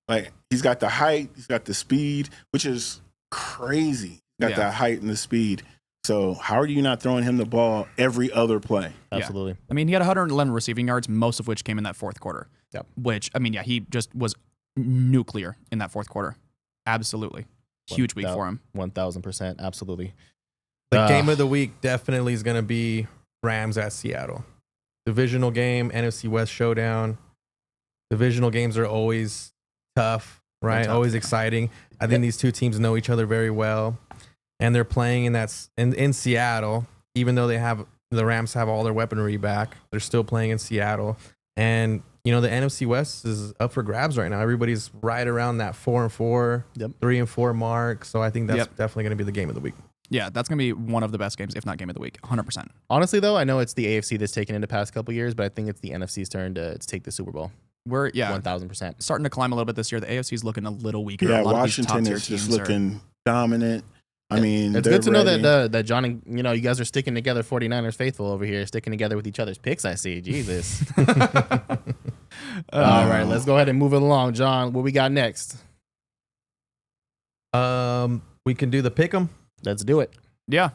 Like he's got the height, he's got the speed, which is crazy. He's got that height and the speed. So how are you not throwing him the ball every other play? Absolutely. I mean, he had 111 receiving yards, most of which came in that fourth quarter. Yep. Which, I mean, he just was nuclear in that fourth quarter. Absolutely. Huge week for him. 1,000%. Absolutely. The game of the week definitely is going to be Rams at Seattle. Divisional game, NFC West showdown. Divisional games are always tough, right? Always exciting. I think these two teams know each other very well. And they're playing in Seattle, even though the Rams have all their weaponry back. They're still playing in Seattle. And, you know, the NFC West is up for grabs right now. Everybody's right around that 4-4, 3-4 mark. So I think that's definitely going to be the game of the week. Yeah, that's going to be one of the best games, if not game of the week, 100%. Honestly, though, I know it's the AFC that's taken in the past couple years, but I think it's the NFC's turn to take the Super Bowl. We're 1,000%. starting to climb a little bit this year. The AFC is looking a little weaker. Yeah, a lot Washington of these is just looking dominant. I mean, it's good to know that John and you guys are sticking together. 49ers faithful over here, sticking together with each other's picks. I see. Jesus. All right, let's go ahead and move it along, John. What we got next? We can do the pick'em. Let's do it. Yeah.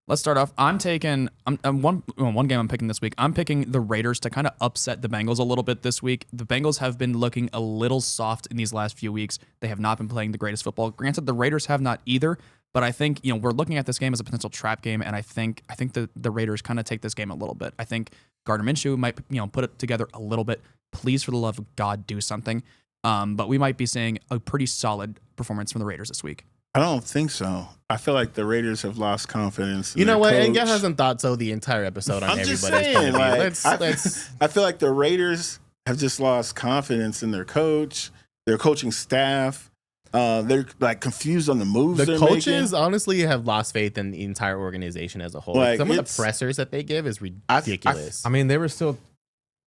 Let's start off. I'm taking one game I'm picking this week. I'm picking the Raiders to kind of upset the Bengals a little bit this week. The Bengals have been looking a little soft in these last few weeks. They have not been playing the greatest football. Granted, the Raiders have not either, but I think, we're looking at this game as a potential trap game, and I think the Raiders kind of take this game a little bit. I think Gardner Minshew might, put it together a little bit. Please, for the love of God, do something. But we might be seeing a pretty solid performance from the Raiders this week. I don't think so. I feel like the Raiders have lost confidence. You know what? And Engel hasn't thought so the entire episode on I'm everybody's just saying, let's I feel like the Raiders have just lost confidence in their coach, their coaching staff. They're like confused on the moves. The coaches honestly have lost faith in the entire organization as a whole. Like, some of the pressers that they give is ridiculous. I mean, they were still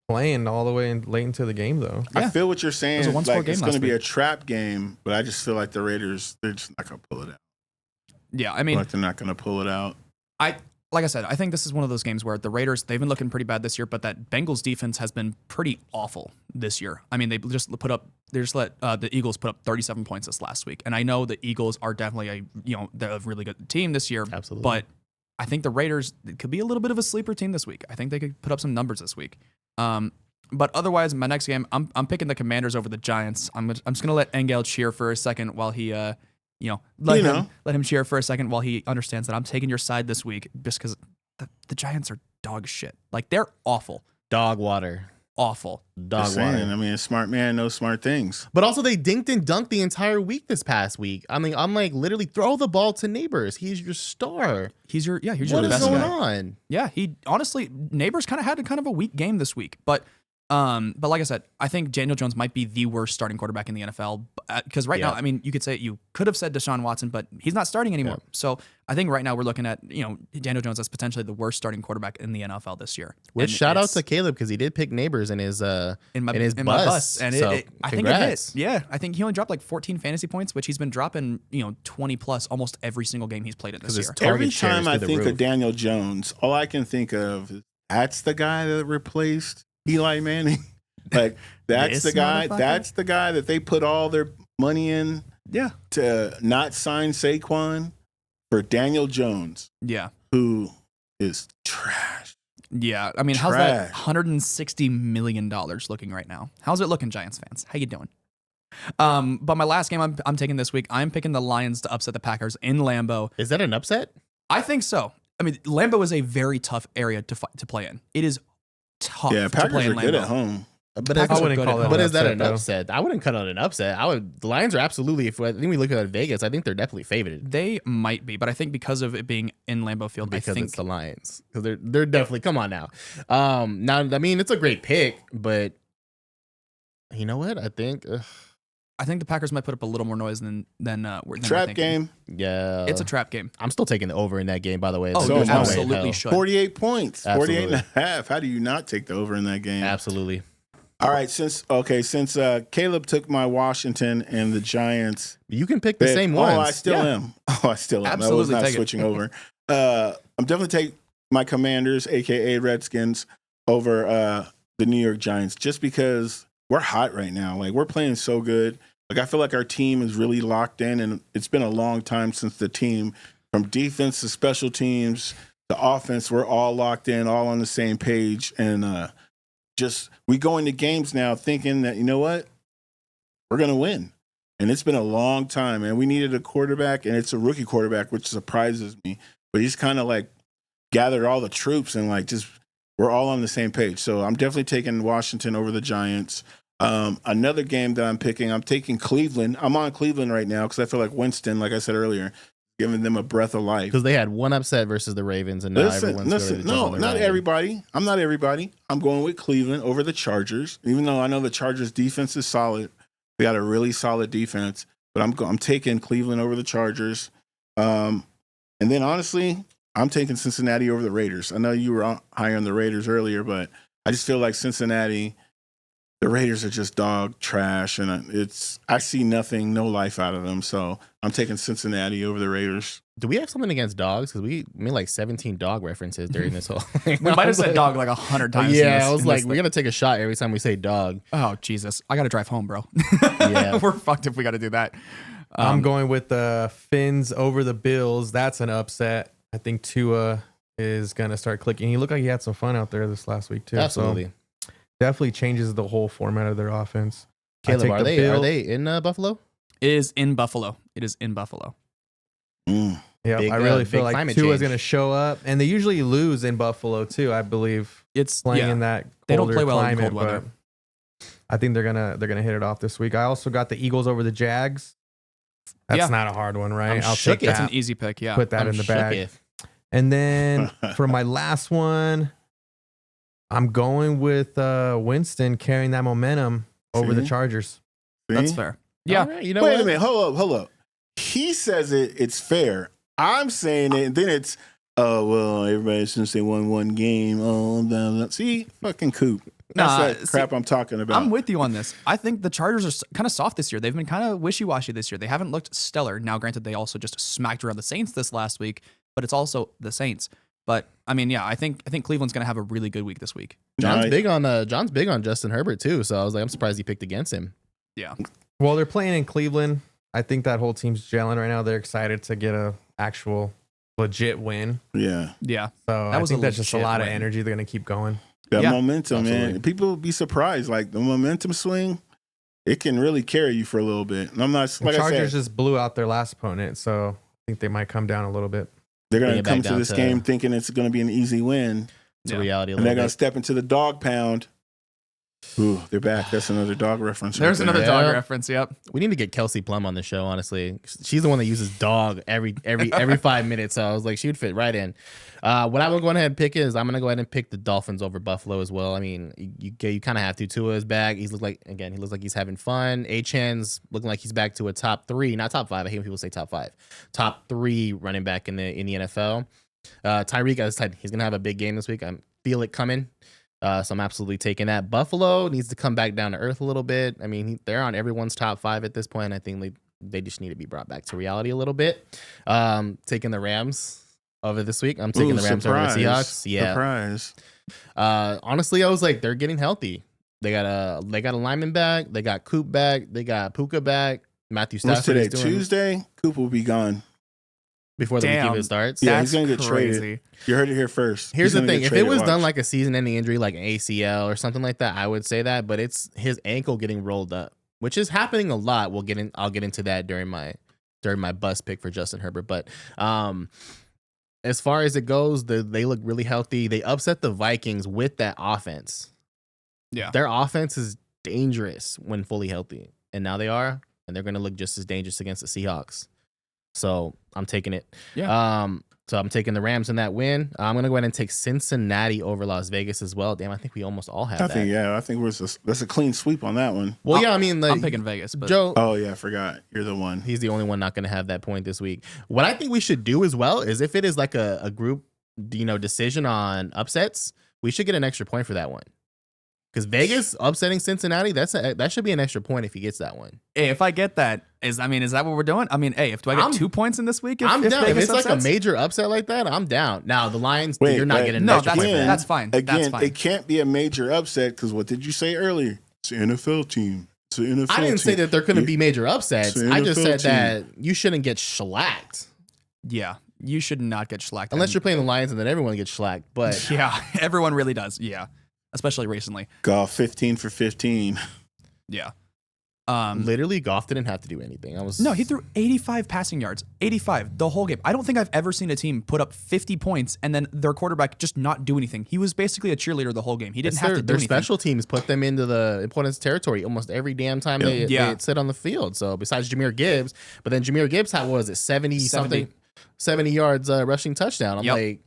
playing all the way late into the game, though. Yeah. I feel what you're saying. It was a 1-score Like game it's going to last be a week. trap game, but I just feel like the Raiders, they're just not going to pull it out. Yeah, I I mean, feel like they're not going to pull it out. like I said, I think this is one of those games where the Raiders, they've been looking pretty bad this year, but that Bengals defense has been pretty awful this year. I mean, they just let the Eagles put up 37 points this last week. And I know the Eagles are definitely they're a really good team this year. Absolutely. But I think the Raiders could be a little bit of a sleeper team this week. I think they could put up some numbers this week. But otherwise, my next game, I'm picking the Commanders over the Giants. I'm just gonna let Engel cheer for a second while he let him cheer for a second while he understands that I'm taking your side this week just because the Giants are dog shit. Like, they're awful. Dog water. Awful. Dog Just water. saying, I mean, a smart man knows smart things. But also, they dinked and dunked the entire week this past week. I mean, I'm like, literally throw the ball to Neighbors. He's your star. He's your What is best going guy. on? Yeah, he honestly, Neighbors kind of had a weak game this week, but like I said, I think Daniel Jones might be the worst starting quarterback in the NFL because right now, I mean, you could have said Deshaun Watson, but he's not starting anymore. Yeah. So I think right now we're looking at Daniel Jones as potentially the worst starting quarterback in the NFL this year. Which And shout out it's to Caleb because he did pick Neighbors in his in my bus. bus, and So, I think it hit. congrats. Yeah, I think he only dropped like 14 fantasy points, which he's been dropping 20 plus almost every single game he's played in this 'Cause it's year. target Every shares time through I the think roof. of Daniel Jones, all I can think of is that's the guy that replaced Eli Manning. Like that's This the guy. motherfucker? That's the guy that they put all their money in Yeah, to not sign Saquon for Daniel Jones, yeah. who is trash. Yeah, I mean, how's that Trash. $160 million looking right now? How's it looking, Giants fans? How you doing? But my last game I'm taking this week, I'm picking the Lions to upset the Packers in Lambeau. Is that an upset? I think so. I mean, Lambeau is a very tough area to play in. It is tough Yeah, to play Packers in are Lambeau. good at home. But Packers is, are good at home. but is that an though? upset? I wouldn't cut on an upset. The Lions are absolutely. I think we look at Vegas. I think they're definitely favored They might be, but I think because of it being in Lambeau Field, because I think it's the Lions. Because they're definitely. Come on now. Now I mean it's a great pick, but you know what? I think the Packers might put up a little more noise than we're Trap thinking. game, yeah, It's a trap game. I'm still taking the over in that game. By the way, Oh, So you is no way in absolutely hell. should. 48 points, 48 and Absolutely. a half. How do you not take the over in that game? Absolutely. All right, since Caleb took my Washington and the Giants. You can pick the same Oh, ones. I still Yeah. am. Oh, I still am. I was Absolutely not take it. switching over. I'm definitely take my Commanders, aka Redskins, over the New York Giants, just because we're hot right now. Like we're playing so good. Like I feel like our team is really locked in, and it's been a long time since the team, from defense to special teams to offense, we're all locked in, all on the same page, and we go into games now thinking that, you know what, we're going to win. And it's been a long time, and we needed a quarterback, and it's a rookie quarterback, which surprises me. But he's kind of like gathered all the troops, and like just we're all on the same page. So I'm definitely taking Washington over the Giants. Another game that I'm taking Cleveland. I'm on Cleveland right now because I feel like Winston, like I said earlier, giving them a breath of life. Because they had one upset versus the Ravens, and now everyone's Listen, no, not everybody. I'm not everybody. I'm going with Cleveland over the Chargers, even though I know the Chargers' defense is solid. They got a really solid defense, but I'm taking Cleveland over the Chargers. And then honestly, I'm taking Cincinnati over the Raiders. I know you were high on the Raiders earlier, but I just feel like Cincinnati, the Raiders are just dog trash, and I see nothing, no life out of them. So I'm taking Cincinnati over the Raiders. Do we have something against dogs? Because we made like 17 dog references during this whole. We might have said dog like 100 times. Yeah, I was like, we're gonna take a shot every time we say dog. Oh Jesus, I got to drive home, bro. Yeah. We're fucked if we got to do that. I'm going with the Finns over the Bills. That's an upset. I think Tua is going to start clicking. He looked like he had some fun out there this last week, too. Absolutely. So definitely changes the whole format of their offense. I Caleb, take are the they in Buffalo? It is in Buffalo. It is in Buffalo. Mm. Yeah, Big, I really big feel like climate Tua's change. going to show up. And they usually lose in Buffalo, too, I believe, It's playing in that They don't colder play well in climate. cold weather. But I think they're gonna hit it off this week. I also got the Eagles over the Jags. That's Yeah. not a hard one, right? I'm I'll shook take it. It's that. an easy pick. Yeah. Put that in the bag. And then for my last one, I'm going with Winston carrying that momentum over the See? Chargers. That's See? fair. Yeah. All right, you know Wait what? a minute. Hold up. He says it's fair. I'm saying it, and then it's, oh, well, everybody, since they won one game, oh, blah, blah. See? Fucking Coop. That's that crap I'm talking about. I'm with you on this. I think the Chargers are kind of soft this year. They've been kind of wishy-washy this year. They haven't looked stellar. Now, granted, they also just smacked around the Saints this last week, but it's also the Saints. But I mean, yeah, I think Cleveland's going to have a really good week this week. John's big on Justin Herbert too. So I was like, I'm surprised he picked against him. Yeah. Well, they're playing in Cleveland. I think that whole team's gelling right now. They're excited to get a actual legit win. Yeah. Yeah. So I think that's just a lot of energy. They're going to keep going. That Yeah, momentum, absolutely. man. People would be surprised. Like the momentum swing, it can really carry you for a little bit. And I'm not The like Chargers I said, just blew out their last opponent, so I think they might come down a little bit. they're Bring going it to come back to down this to- game thinking it's going to be an easy win, It's Yeah. a reality a and they're little going to bit. step into the dog pound. Ooh, they're back. That's another dog reference. There's right there. another dog Yeah. reference. Yep. We need to get Kelsey Plum on the show, honestly. She's the one that uses dog every 5 minutes. So I was like, she would fit right in. What I'm going to go ahead and pick is I'm going to go ahead and pick the Dolphins over Buffalo as well. I mean, you kind of have to. Tua is back. He looks like he's having fun. Achan's looking like he's back to a top 3, not top 5. I hate when people say top 5. Top 3 running back in the NFL. Tyreek, as I said, he's going to have a big game this week. I feel it coming. So I'm absolutely taking that. Buffalo needs to come back down to earth a little bit. I mean, they're on everyone's top 5 at this point. I think they just need to be brought back to reality a little bit. Taking the Rams over this week. I'm taking the Rams over the Seahawks. Yeah. Surprise. Honestly, I was like, they're getting healthy. They got a lineman back. They got Coop back. They got Puka back. Matthew What's Stafford today? is doing Tuesday? Coop will be gone. before the week Damn. even starts. Yeah, That's he's going to get crazy. traded. You heard it here first. Here's He's the gonna thing: get if it traded, was done watch. like a season-ending injury, like an ACL or something like that, I would say that. But it's his ankle getting rolled up, which is happening a lot. I'll get into that during my bust pick for Justin Herbert. But as far as it goes, they look really healthy. They upset the Vikings with that offense. Yeah. Their offense is dangerous when fully healthy, and now they are, and they're going to look just as dangerous against the Seahawks. So I'm taking it. Yeah. So I'm taking the Rams in that win. I'm gonna go ahead and take Cincinnati over Las Vegas as well. Damn, I think we almost all have that. I think that's a clean sweep on that one. Well, yeah, I mean, like, I'm picking Vegas, but Joe. Oh yeah, I forgot. You're the one. He's the only one not gonna have that point this week. What I think we should do as well is if it is like a group, decision on upsets, we should get an extra point for that one. Because Vegas upsetting Cincinnati, that should be an extra point if he gets that one. hey, if I get that, is that what we're doing? I mean, hey, do I get 2 points in this week? I'm down. If Vegas it's like a upsets? major upset like that, I'm down. Now the Lions, Wait, you're not but- getting an No, extra that's, point for that. that's fine. Again, That's fine. it can't be a major upset because what did you say earlier? It's an NFL team. It's an NFL I didn't say team. that there couldn't be major upsets. It's an I just NFL said that you shouldn't get shellacked Yeah, you should not get shellacked. unless you're playing the Lions and then everyone gets shellacked. But Yeah, everyone really does. Yeah, especially recently. Golf 15 for 15. Yeah. literally, Goff didn't have to do anything. No, he threw 85 passing yards. 85 the whole game. I don't think I've ever seen a team put up 50 points and then their quarterback just not do anything. He was basically a cheerleader the whole game. He didn't have to do their anything. special teams put them into the opponent's territory almost every damn time they sit on the field. So besides Jahmyr Gibbs, but then Jahmyr Gibbs had, what was it, 70 yards rushing touchdown. I'm like,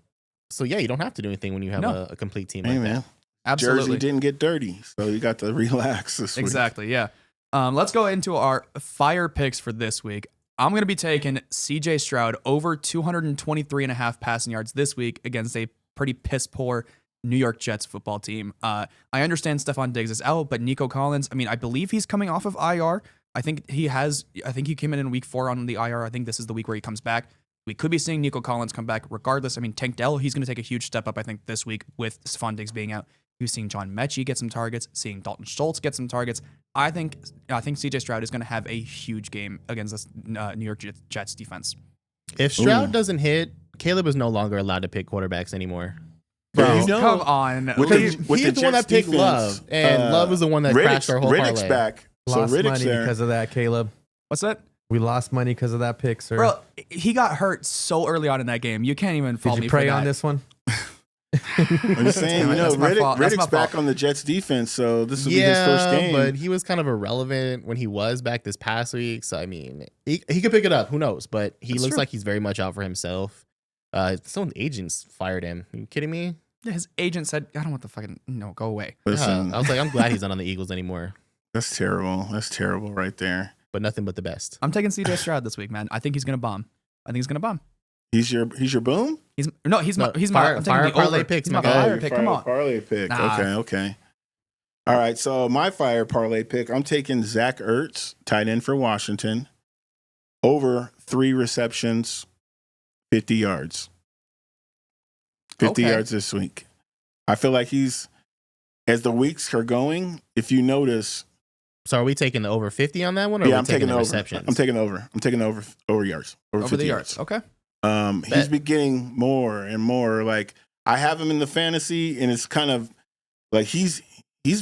so yeah, you don't have to do anything when you have a complete team Hey like man, that. Absolutely. Jersey didn't get dirty, so you got to relax this week. Exactly, yeah. Let's go into our fire picks for this week. I'm going to be taking CJ Stroud over 223.5 passing yards this week against a pretty piss poor New York Jets football team. I understand Stephon Diggs is out, but Nico Collins, I mean, I believe he's coming off of IR. I think he came in week 4 on the IR. I think this is the week where he comes back. We could be seeing Nico Collins come back regardless. I mean, Tank Dell, he's going to take a huge step up, I think, this week with Stephon Diggs being out. We've seen John Mechie get some targets, seeing Dalton Schultz get some targets. I think CJ Stroud is going to have a huge game against this New York Jets defense. If Stroud doesn't hit, Caleb is no longer allowed to pick quarterbacks anymore. Bro, you know, Come on. with He's the the one that Jets picked defense, Love, and Love is the one that crashed our whole Riddick's parlay. back. Lost so Riddick's money there. because of that, Caleb. What's that? We lost money because of that pick, sir. Bro, he got hurt so early on in that game. You can't even fault Did me you for pray that. on this one? I'm just saying, Damn it, that's my fault. That's my Riddick's back fault. on the Jets defense, so this will be his first game. but he was kind of irrelevant when he was back this past week. So I mean, he could pick it up. Who knows? But he That's looks true. like he's very much out for himself. Someone's agents fired him. Are you kidding me? Yeah, his agent said, I don't want the fucking, no, go away. Listen, Yeah, I was like, I'm glad he's not on the Eagles anymore. that's terrible. That's terrible right there. But nothing but the best. I'm taking CJ Stroud this week, man. I think he's going to bomb. He's your boom? He's No, my, I'm taking fire the parlay over. picks, He's my my guy. fire your pick. Come on. parlay pick. Nah. Okay. All right, so my fire parlay pick, I'm taking Zach Ertz, tight end for Washington, over 3 receptions, 50 yards. 50 yards this week. I feel like he's, as the weeks are going, if you notice. So are we taking the over 50 on that one? Or Yeah, are we I'm taking the over. receptions? I'm taking over. I'm taking over yards. Over 50 the yards. Okay. He's been getting more and more. Like, I have him in the fantasy, and it's kind of like he's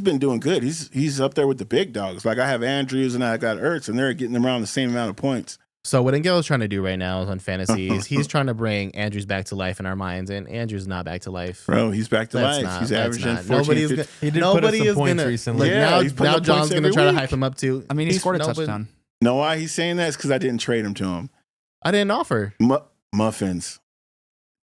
been doing good. He's up there with the big dogs. Like, I have Andrews and I got Ertz, and they're getting around the same amount of points. So what Engel's trying to do right now on fantasy is he's trying to bring Andrews back to life in our minds, and Andrews not back to life. Bro, he's back to life. He's averaging 14, He did put up some points recently. Now John's going to try to hype him up too. I mean, he scored a touchdown. Know why he's saying that? It's because I didn't trade him to him. I didn't offer. Muffins.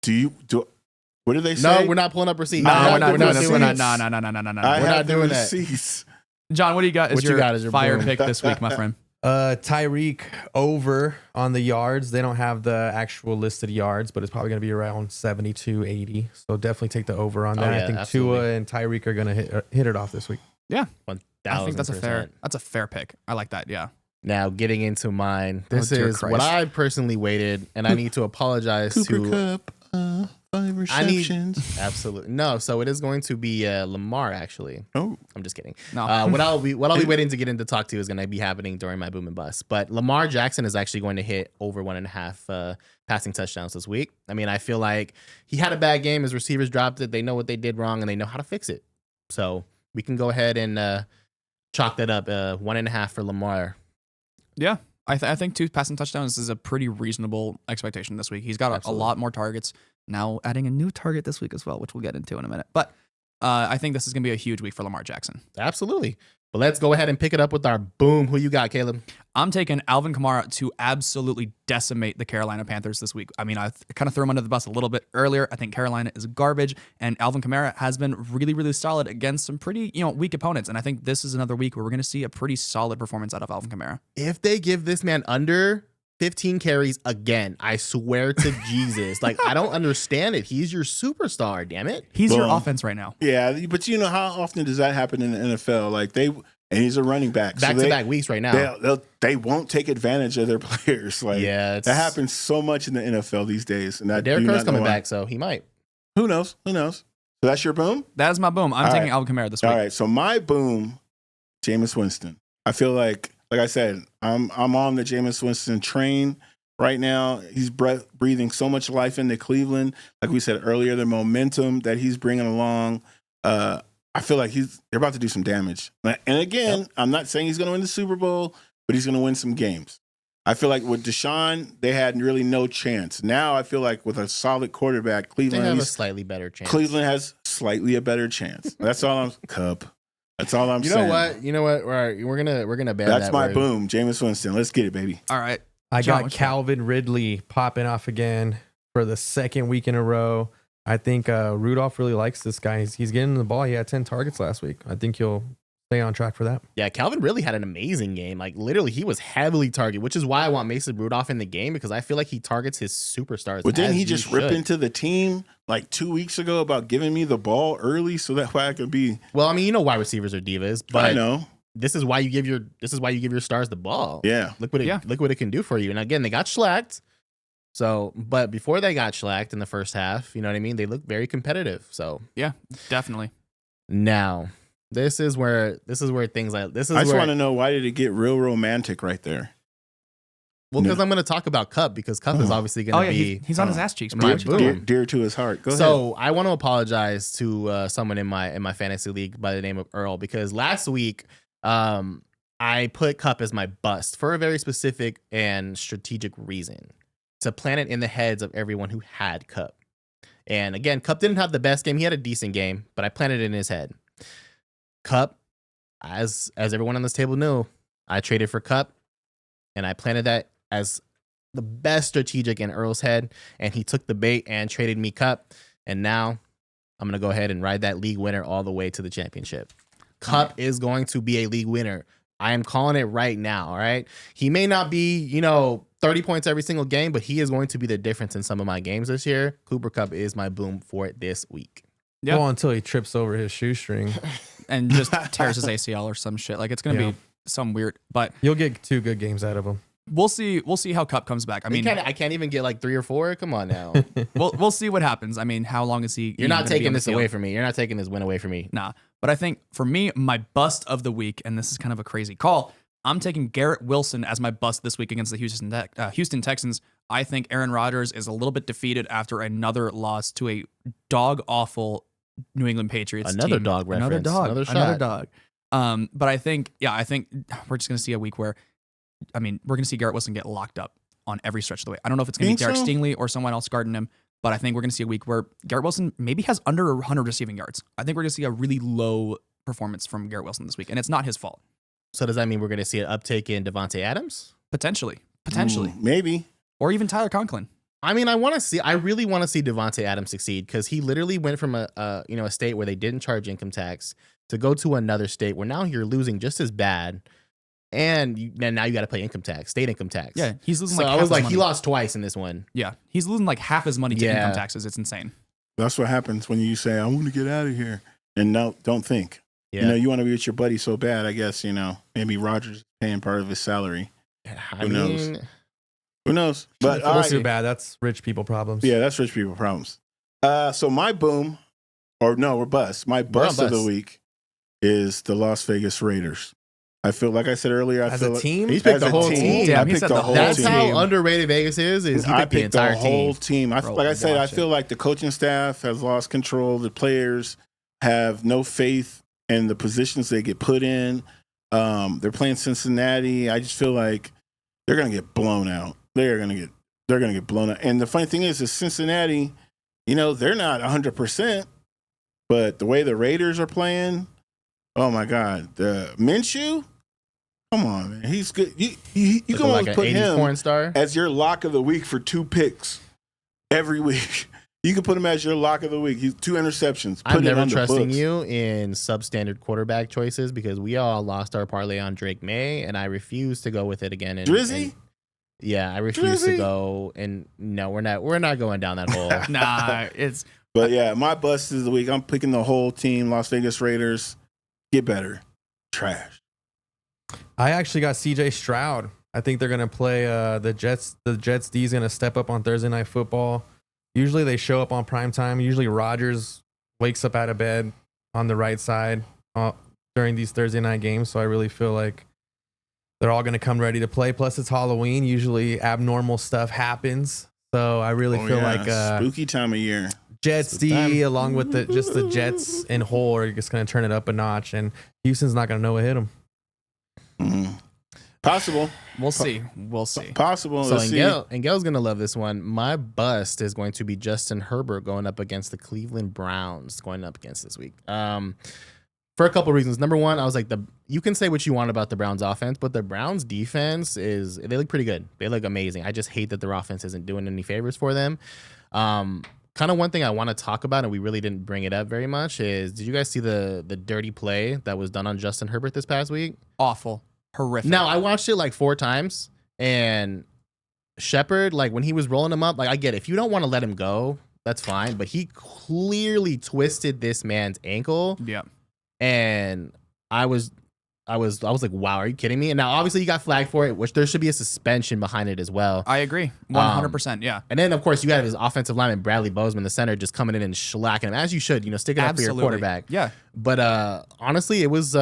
What do they say? No, we're not pulling up receipts. No, we're not doing this. No. I We're not have the doing that. receipts. John, what do you got as your fire boom? pick this week, my friend? Tyreek over on the yards. They don't have the actual listed yards, but it's probably going to be around 72, 80. So definitely take the over on that. Yeah, I think absolutely. Tua and Tyreek are going to hit it off this week. Yeah. 1000%. I think that's a fair pick. I like that. Yeah. Now, getting into mine, this dear is Christ. what I personally waited, and I need to apologize Cooper to. Kupp, 5 receptions. Absolutely no. So it is going to be Lamar. Actually, Oh, I'm just kidding. No. What I'll be waiting to get in to talk to is going to be happening during my boom and bust. But Lamar Jackson is actually going to hit over 1.5 passing touchdowns this week. I mean, I feel like he had a bad game. His receivers dropped it. They know what they did wrong, and they know how to fix it. So we can go ahead and chalk that up 1.5 for Lamar. Yeah. I think 2 passing touchdowns is a pretty reasonable expectation this week. He's got a lot more targets. Now adding a new target this week as well, which we'll get into in a minute. But I think this is going to be a huge week for Lamar Jackson. Absolutely. But let's go ahead and pick it up with our boom. Who you got, Caleb? I'm taking Alvin Kamara to absolutely decimate the Carolina Panthers this week. I mean, I kind of threw him under the bus a little bit earlier. I think Carolina is garbage, and Alvin Kamara has been really, really solid against some pretty, weak opponents. And I think this is another week where we're going to see a pretty solid performance out of Alvin Kamara. If they give this man under 15 carries again, I swear to Jesus, like, I don't understand it. He's your superstar, damn it. He's your offense right now. Yeah, but how often does that happen in the NFL? Like, and he's a running back. Back-to-back weeks right now. They won't take advantage of their players. Like, yeah, that happens so much in the NFL these days. And Derek Carr's coming back, so he might. Who knows? So that's your boom? That is my boom. I'm taking Alvin Kamara this week. All right, so my boom, Jameis Winston. I feel like I said, I'm on the Jameis Winston train right now. He's breathing so much life into Cleveland. Like we said earlier, the momentum that he's bringing along, I feel like they're about to do some damage. And again, I'm not saying he's going to win the Super Bowl, but he's going to win some games. I feel like with Deshaun, they had really no chance. Now I feel like with a solid quarterback, Cleveland they have a slightly better chance. Cleveland has slightly a better chance. That's all I'm Cup. That's all I'm saying. You know what? All right, we're gonna ban That's that my word. boom, Jameis Winston. Let's get it, baby. All right. I John, got Calvin Ridley popping off again for the second week in a row. I think Rudolph really likes this guy. He's getting the ball. He had 10 targets last week. I think he'll stay on track for that. Yeah, Calvin really had an amazing game. Like, literally, he was heavily targeted, which is why I want Mason Rudolph in the game, because I feel like he targets his superstars. But didn't he just rip into the team like 2 weeks ago about giving me the ball early so that way I could be? Well, I mean, wide receivers are divas, but I know. This is why you give your stars the ball. Yeah. Look what it can do for you. And again, they got shellacked. So, but before they got shellacked in the first half, you know what I mean? They look very competitive. So yeah, definitely. Now, this is where things like this is. I just want to know, why did it get real romantic right there? Well, because I'm going to talk about Cup, because Cup is obviously going to be. He's on his ass cheeks. my boom. Dear to his heart. Go ahead. So I want to apologize to someone in my fantasy league by the name of Earl, because last week I put Cup as my bust for a very specific and strategic reason, to plant it in the heads of everyone who had Cup. And again, Cup didn't have the best game. He had a decent game, but I planted it in his head. Cup, as everyone on this table knew, I traded for Cup, and I planted that as the best strategic in Earl's head, and he took the bait and traded me Cup, and now I'm going to go ahead and ride that league winner all the way to the championship. Cup is going to be a league winner. I am calling it right now, all right? He may not be, 30 points every single game, but he is going to be the difference in some of my games this year. Cooper Kupp is my boom for it this week. Yeah. Well, until he trips over his shoestring. and just tears his ACL or some shit. Like it's gonna be some weird. But You'll get 2 good games out of him. we'll see. We'll see how Cup comes back. I mean, I can't even get like 3 or 4. Come on now. we'll see what happens. I mean, how long is he? You're not taking this away from me. You're not taking this win away from me. Nah. But I think for me, my bust of the week, and this is kind of a crazy call, I'm taking Garrett Wilson as my bust this week against the Houston Texans. I think Aaron Rodgers is a little bit defeated after another loss to a dog-awful New England Patriots Another team. dog reference. Another shot. Another dog. But I think we're just going to see a week where, I mean, we're going to see Garrett Wilson get locked up on every stretch of the way. I don't know if it's going to be Derek Stingley or someone else guarding him, but I think we're going to see a week where Garrett Wilson maybe has under 100 receiving yards. I think we're going to see a really low performance from Garrett Wilson this week, and it's not his fault. So does that mean we're going to see an uptake in Devontae Adams? Potentially. Maybe. Or even Tyler Conklin. I mean, I really want to see Devontae Adams succeed because he literally went from a state where they didn't charge income tax to go to another state where now you're losing just as bad, and now you got to pay income tax, state income tax. Yeah, he's losing So like I half was his like, money. he lost twice in this one. Yeah, he's losing like half his money to Yeah. income taxes. It's insane. That's what happens when you say, I want to get out of here. And no, don't think. Yeah. You want to be with your buddy so bad, I guess, maybe Rodgers is paying part of his salary. I mean, Who knows? But all That's too right. bad. That's rich people problems. Yeah, that's rich people problems. So my boom, or no, we're bust. My bust of the bust. week is the Las Vegas Raiders. I feel like I said earlier, As a team? He's picked as the a whole team. Damn, I he picked said the the whole that's team. how underrated Vegas is. He I picked the picked the entire whole team. team. Bro, Like I said, I watch feel like the coaching staff has lost control. The players have no faith in the positions they get put in. They're playing Cincinnati. I just feel like they're gonna get blown out. They're gonna get blown out. And the funny thing is Cincinnati, they're not 100%, but the way the Raiders are playing, oh my God, the Minshew. Come on, man. He's good. You can Looking almost like put an 80s him porn star. as your lock of the week for 2 picks every week. You can put him as your lock of the week. He's 2 interceptions. Put I'm it never on the trusting books. you in substandard quarterback choices because we all lost our parlay on Drake May, and I refuse to go with it again. Drizzy? Yeah, I refuse to Drizzy? go. And no, we're not going down that hole. Nah, it's But yeah, my bust is the week. I'm picking the whole team, Las Vegas Raiders. Get better. Trash. I actually got CJ Stroud. I think they're going to play the Jets. The Jets D is going to step up on Thursday Night Football. Usually they show up on prime time. Usually Rodgers wakes up out of bed on the right side during these Thursday night games. So I really feel like they're all going to come ready to play. Plus it's Halloween. Usually abnormal stuff happens. So I really feel like spooky time of year. Jets D along with the Jets in whole are just going to turn it up a notch. And Houston's not going to know what hit them. Mm-hmm. Possible. we'll see. We'll see. Possible. So Let's see. Engel's gonna love this one. My bust is going to be Justin Herbert going up against the Cleveland Browns going up against this week. For a couple reasons. Number one, I was like, you can say what you want about the Browns offense, but the Browns defense they look pretty good. They look amazing. I just hate that their offense isn't doing any favors for them. Kind of one thing I want to talk about, and we really didn't bring it up very much, is did you guys see the dirty play that was done on Justin Herbert this past week? Awful. Horrific. Now, I watched it like 4 times, and Shepard, like when he was rolling him up, like I get it. If you don't want to let him go, that's fine. But he clearly twisted this man's ankle, Yeah. and I was like, wow, are you kidding me? And now, obviously, you got flagged for it, which there should be a suspension behind it as well. I agree. 100%. Yeah. And then, of course, you have his offensive lineman, Bradley Bozeman, the center, just coming in and shellacking him, as you should, sticking up for your quarterback. Yeah. But honestly, it was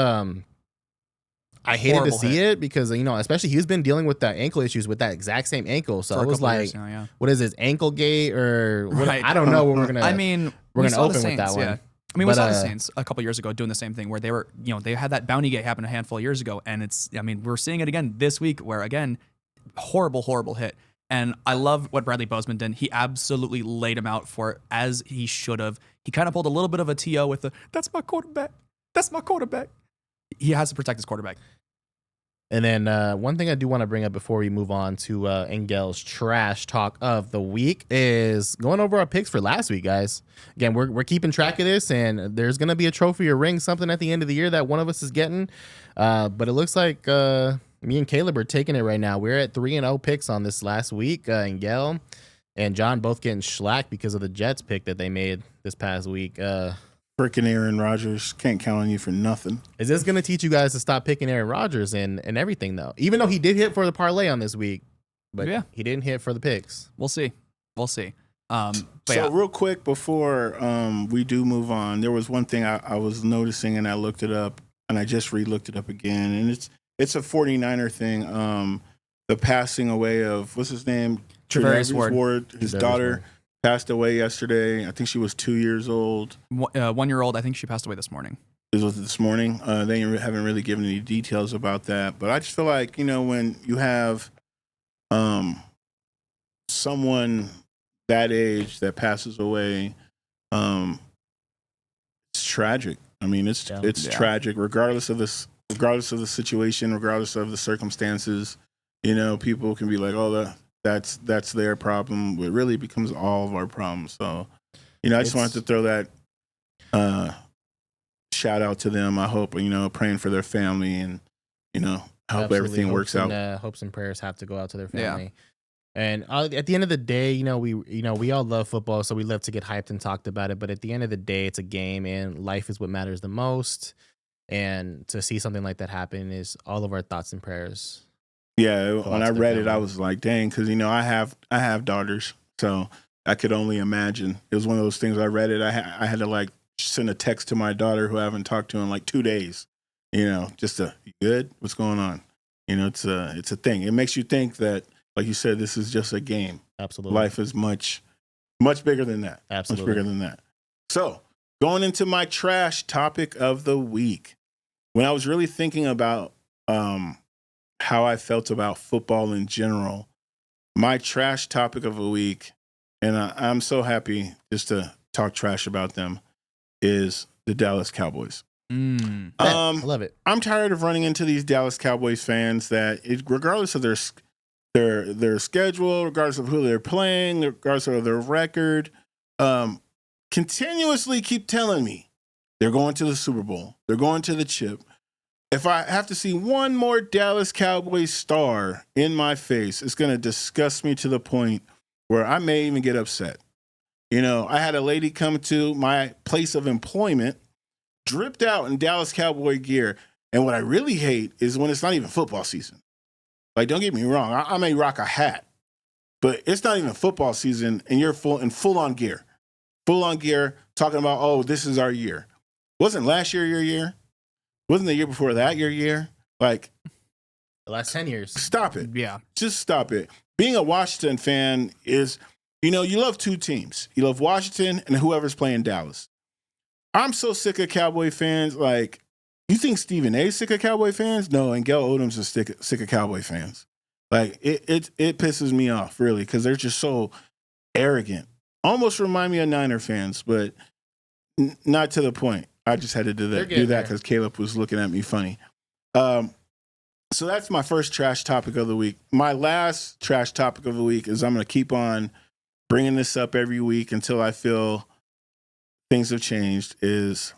I hated Horrible to see it because, especially he's been dealing with that ankle issues with that exact same ankle. So For a it was couple like, years now, yeah. what is this, ankle gate or what? Right. I don't know what we're going to. I mean, we're we gonna saw the open with that Saints, one. Yeah. I mean, we But, saw the Saints a couple years ago doing the same thing where they were, they had that bounty gate happen a handful of years ago. And we're seeing it again this week where, again, horrible hit. And I love what Bradley Bozeman did. He absolutely laid him out for it as he should have. He kind of pulled a little bit of a TO with that's my quarterback. That's my quarterback. He has to protect his quarterback. And then one thing I do want to bring up before we move on to Engel's trash talk of the week is going over our picks for last week, guys. Again, we're keeping track of this, and there's going to be a trophy or ring, something at the end of the year that one of us is getting. But it looks like me and Caleb are taking it right now. We're at 3-0 picks on this last week. Engel and John both getting shellacked because of the Jets pick that they made this past week. Freaking Aaron Rodgers. Can't count on you for nothing. Is this going to teach you guys to stop picking Aaron Rodgers and everything, though? Even though he did hit for the parlay on this week, but he didn't hit for the picks. We'll see. But so real quick before we do move on, there was one thing I was noticing, and I looked it up, and I just re-looked it up again, and it's a 49er thing. The passing away of, what's his name? Travis Ward. His daughter passed away yesterday. I think she was 2 years old. 1 year old. I think she passed away this morning. It was this morning. They haven't really given any details about that. But I just feel like, when you have someone that age that passes away, it's tragic. I mean, it's tragic, regardless of the situation, regardless of the circumstances. People can be like, oh, that's their problem. It really becomes all of our problems. So, I just wanted to throw that shout out to them. I hope, praying for their family and, hope everything works out. Hopes and prayers have to go out to their family. Yeah. And at the end of the day, we all love football, so we love to get hyped and talked about it. But at the end of the day, it's a game, and life is what matters the most. And to see something like that happen is all of our thoughts and prayers. Yeah, when I read it, I was like, dang, because I have daughters, so I could only imagine. It was one of those things. I read it, I had to send a text to my daughter who I haven't talked to in 2 days. Just you good? What's going on? It's a thing. It makes you think that, like you said, this is just a game. Absolutely, life is much bigger than that. Absolutely, much bigger than that. So going into my trash topic of the week, when I was really thinking about how I felt about football in general, my trash topic of the week, and I'm so happy just to talk trash about them, is the Dallas Cowboys. I love it. I'm tired of running into these Dallas Cowboys fans that, regardless of their schedule, regardless of who they're playing, regardless of their record, continuously keep telling me they're going to the Super Bowl, they're going to the chip. If I have to see one more Dallas Cowboys star in my face, it's going to disgust me to the point where I may even get upset. I had a lady come to my place of employment, dripped out in Dallas Cowboy gear. And what I really hate is when it's not even football season. Don't get me wrong, I may rock a hat, but it's not even football season and you're full on gear. Full on gear, talking about, oh, this is our year. Wasn't last year your year? Wasn't the year before that your year? The last 10 years. Stop it. Yeah. Just stop it. Being a Washington fan is, you love two teams. You love Washington and whoever's playing Dallas. I'm so sick of Cowboy fans. You think Stephen A's sick of Cowboy fans? No, and Gail Odom's is sick of Cowboy fans. It pisses me off, really, because they're just so arrogant. Almost remind me of Niner fans, but not to the point. I just had to do that because Caleb was looking at me funny. So that's my first trash topic of the week. My last trash topic of the week is I'm going to keep on bringing this up every week until I feel things have changed, is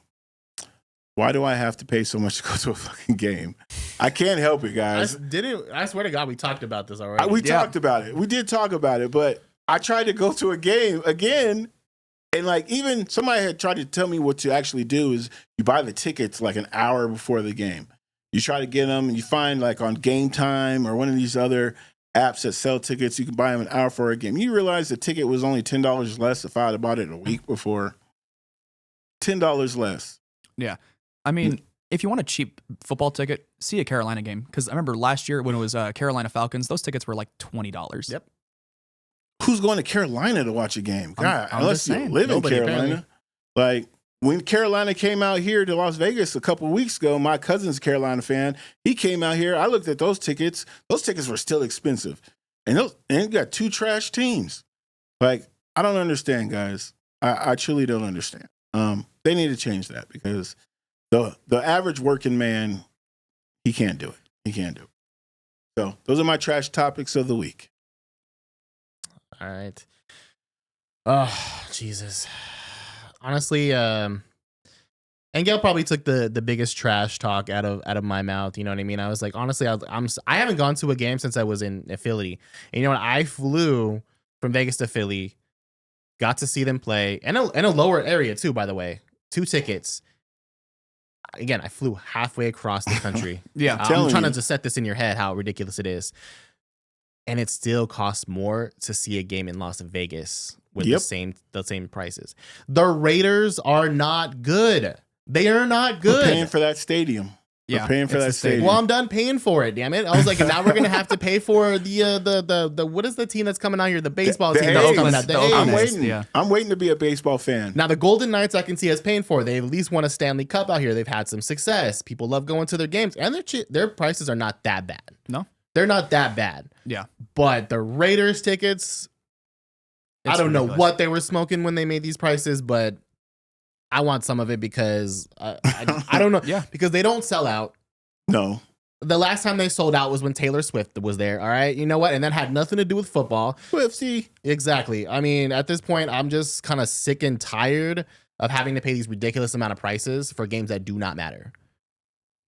why do I have to pay so much to go to a fucking game? I can't help it, guys. I swear to God, we talked about this already. We talked about it. We did talk about it, but I tried to go to a game again. And even somebody had tried to tell me what to actually do is you buy the tickets an hour before the game. You try to get them and you find on Game Time or one of these other apps that sell tickets, you can buy them an hour for a game. You realize the ticket was only $10 less if I had bought it a week before. $10 less. Yeah. I mean, if you want a cheap football ticket, see a Carolina game. Because I remember last year when it was Carolina Falcons, those tickets were $20. Yep. Who's going to Carolina to watch a game? God, unless you live in Carolina. Apparently. When Carolina came out here to Las Vegas a couple of weeks ago, my cousin's a Carolina fan. He came out here. I looked at those tickets. Those tickets were still expensive. And you got two trash teams. I don't understand, guys. I truly don't understand. They need to change that because the average working man, he can't do it. He can't do it. So those are my trash topics of the week. All right. Oh, Jesus. Honestly, and Gail probably took the biggest trash talk out of my mouth. You know what I mean? I was like, honestly, I haven't gone to a game since I was in Philly. And you know what? I flew from Vegas to Philly, got to see them play in a lower area too, by the way. 2 tickets. Again, I flew halfway across the country. Yeah. I'm trying to just set this in your head how ridiculous it is. And it still costs more to see a game in Las Vegas with the same prices. The Raiders are not good. They are not good. We're paying for that stadium. Yeah, We're paying for that stadium. Well, I'm done paying for it, damn it. I was like, now we're gonna have to pay for the what is the team that's coming out here? The baseball team that's coming out. The I'm A's. waiting. Yeah. I'm waiting to be a baseball fan. Now the Golden Knights, I can see us paying for. They at least won a Stanley Cup out here. They've had some success. People love going to their games, and their prices are not that bad. No, they're not that bad. Yeah, but the Raiders tickets, I don't know what they were smoking when they made these prices, but I want some of it because I don't know. Yeah, because they don't sell out. No. The last time they sold out was when Taylor Swift was there. All right. You know what? And that had nothing to do with football. Swifty. Exactly. I mean, at this point, I'm just kind of sick and tired of having to pay these ridiculous amount of prices for games that do not matter.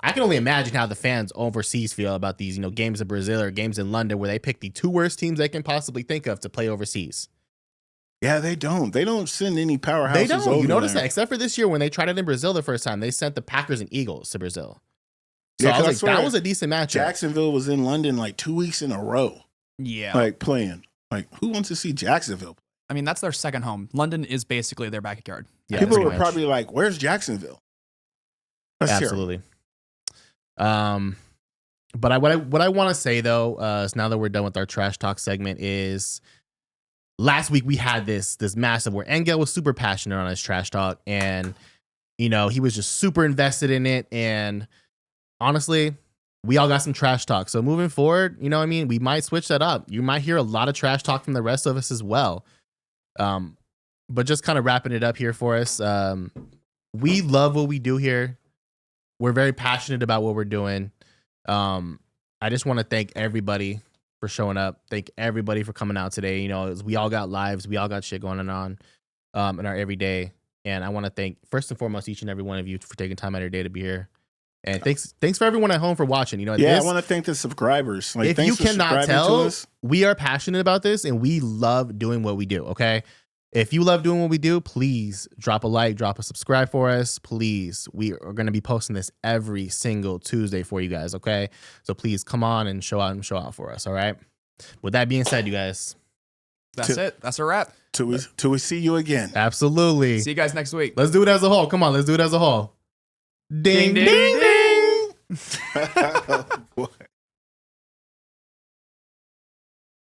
I can only imagine how the fans overseas feel about these, games in Brazil or games in London where they pick the 2 worst teams they can possibly think of to play overseas. Yeah, they don't. They don't send any powerhouses They don't. over You notice there. that? Except for this year when they tried it in Brazil the first time. They sent the Packers and Eagles to Brazil. So Yeah, I was 'cause like, that was a decent matchup. Jacksonville was in London like 2 weeks in a row. yeah. Like playing. Like, who wants to see Jacksonville? I mean, that's their second home. London is basically their backyard. Yeah, People pretty were much. probably like, where's Jacksonville? Let's hear it. Absolutely. But what I want to say though, is now that we're done with our trash talk segment, is last week we had this massive where Engel was super passionate on his trash talk, and he was just super invested in it. And honestly, we all got some trash talk. So moving forward, we might switch that up. You might hear a lot of trash talk from the rest of us as well. But just kind of wrapping it up here for us. We love what we do here. We're very passionate about what we're doing. I just want to thank everybody for showing up. Thank everybody for coming out today. We all got lives. We all got shit going on in our everyday. And I want to thank, first and foremost, each and every one of you for taking time out of your day to be here. And thanks for everyone at home for watching. I want to thank the subscribers. Like, if you thanks for cannot subscribing to tell, us. we are passionate about this and we love doing what we do. Okay. If you love doing what we do, please drop a like, drop a subscribe for us. Please. We are going to be posting this every single Tuesday for you guys. Okay. So please come on and show out for us. All right. With that being said, you guys. That's it. That's a wrap. Till we see you again. Absolutely. See you guys next week. Let's do it as a whole. Come on. Let's do it as a whole. Ding, ding, ding. Boy.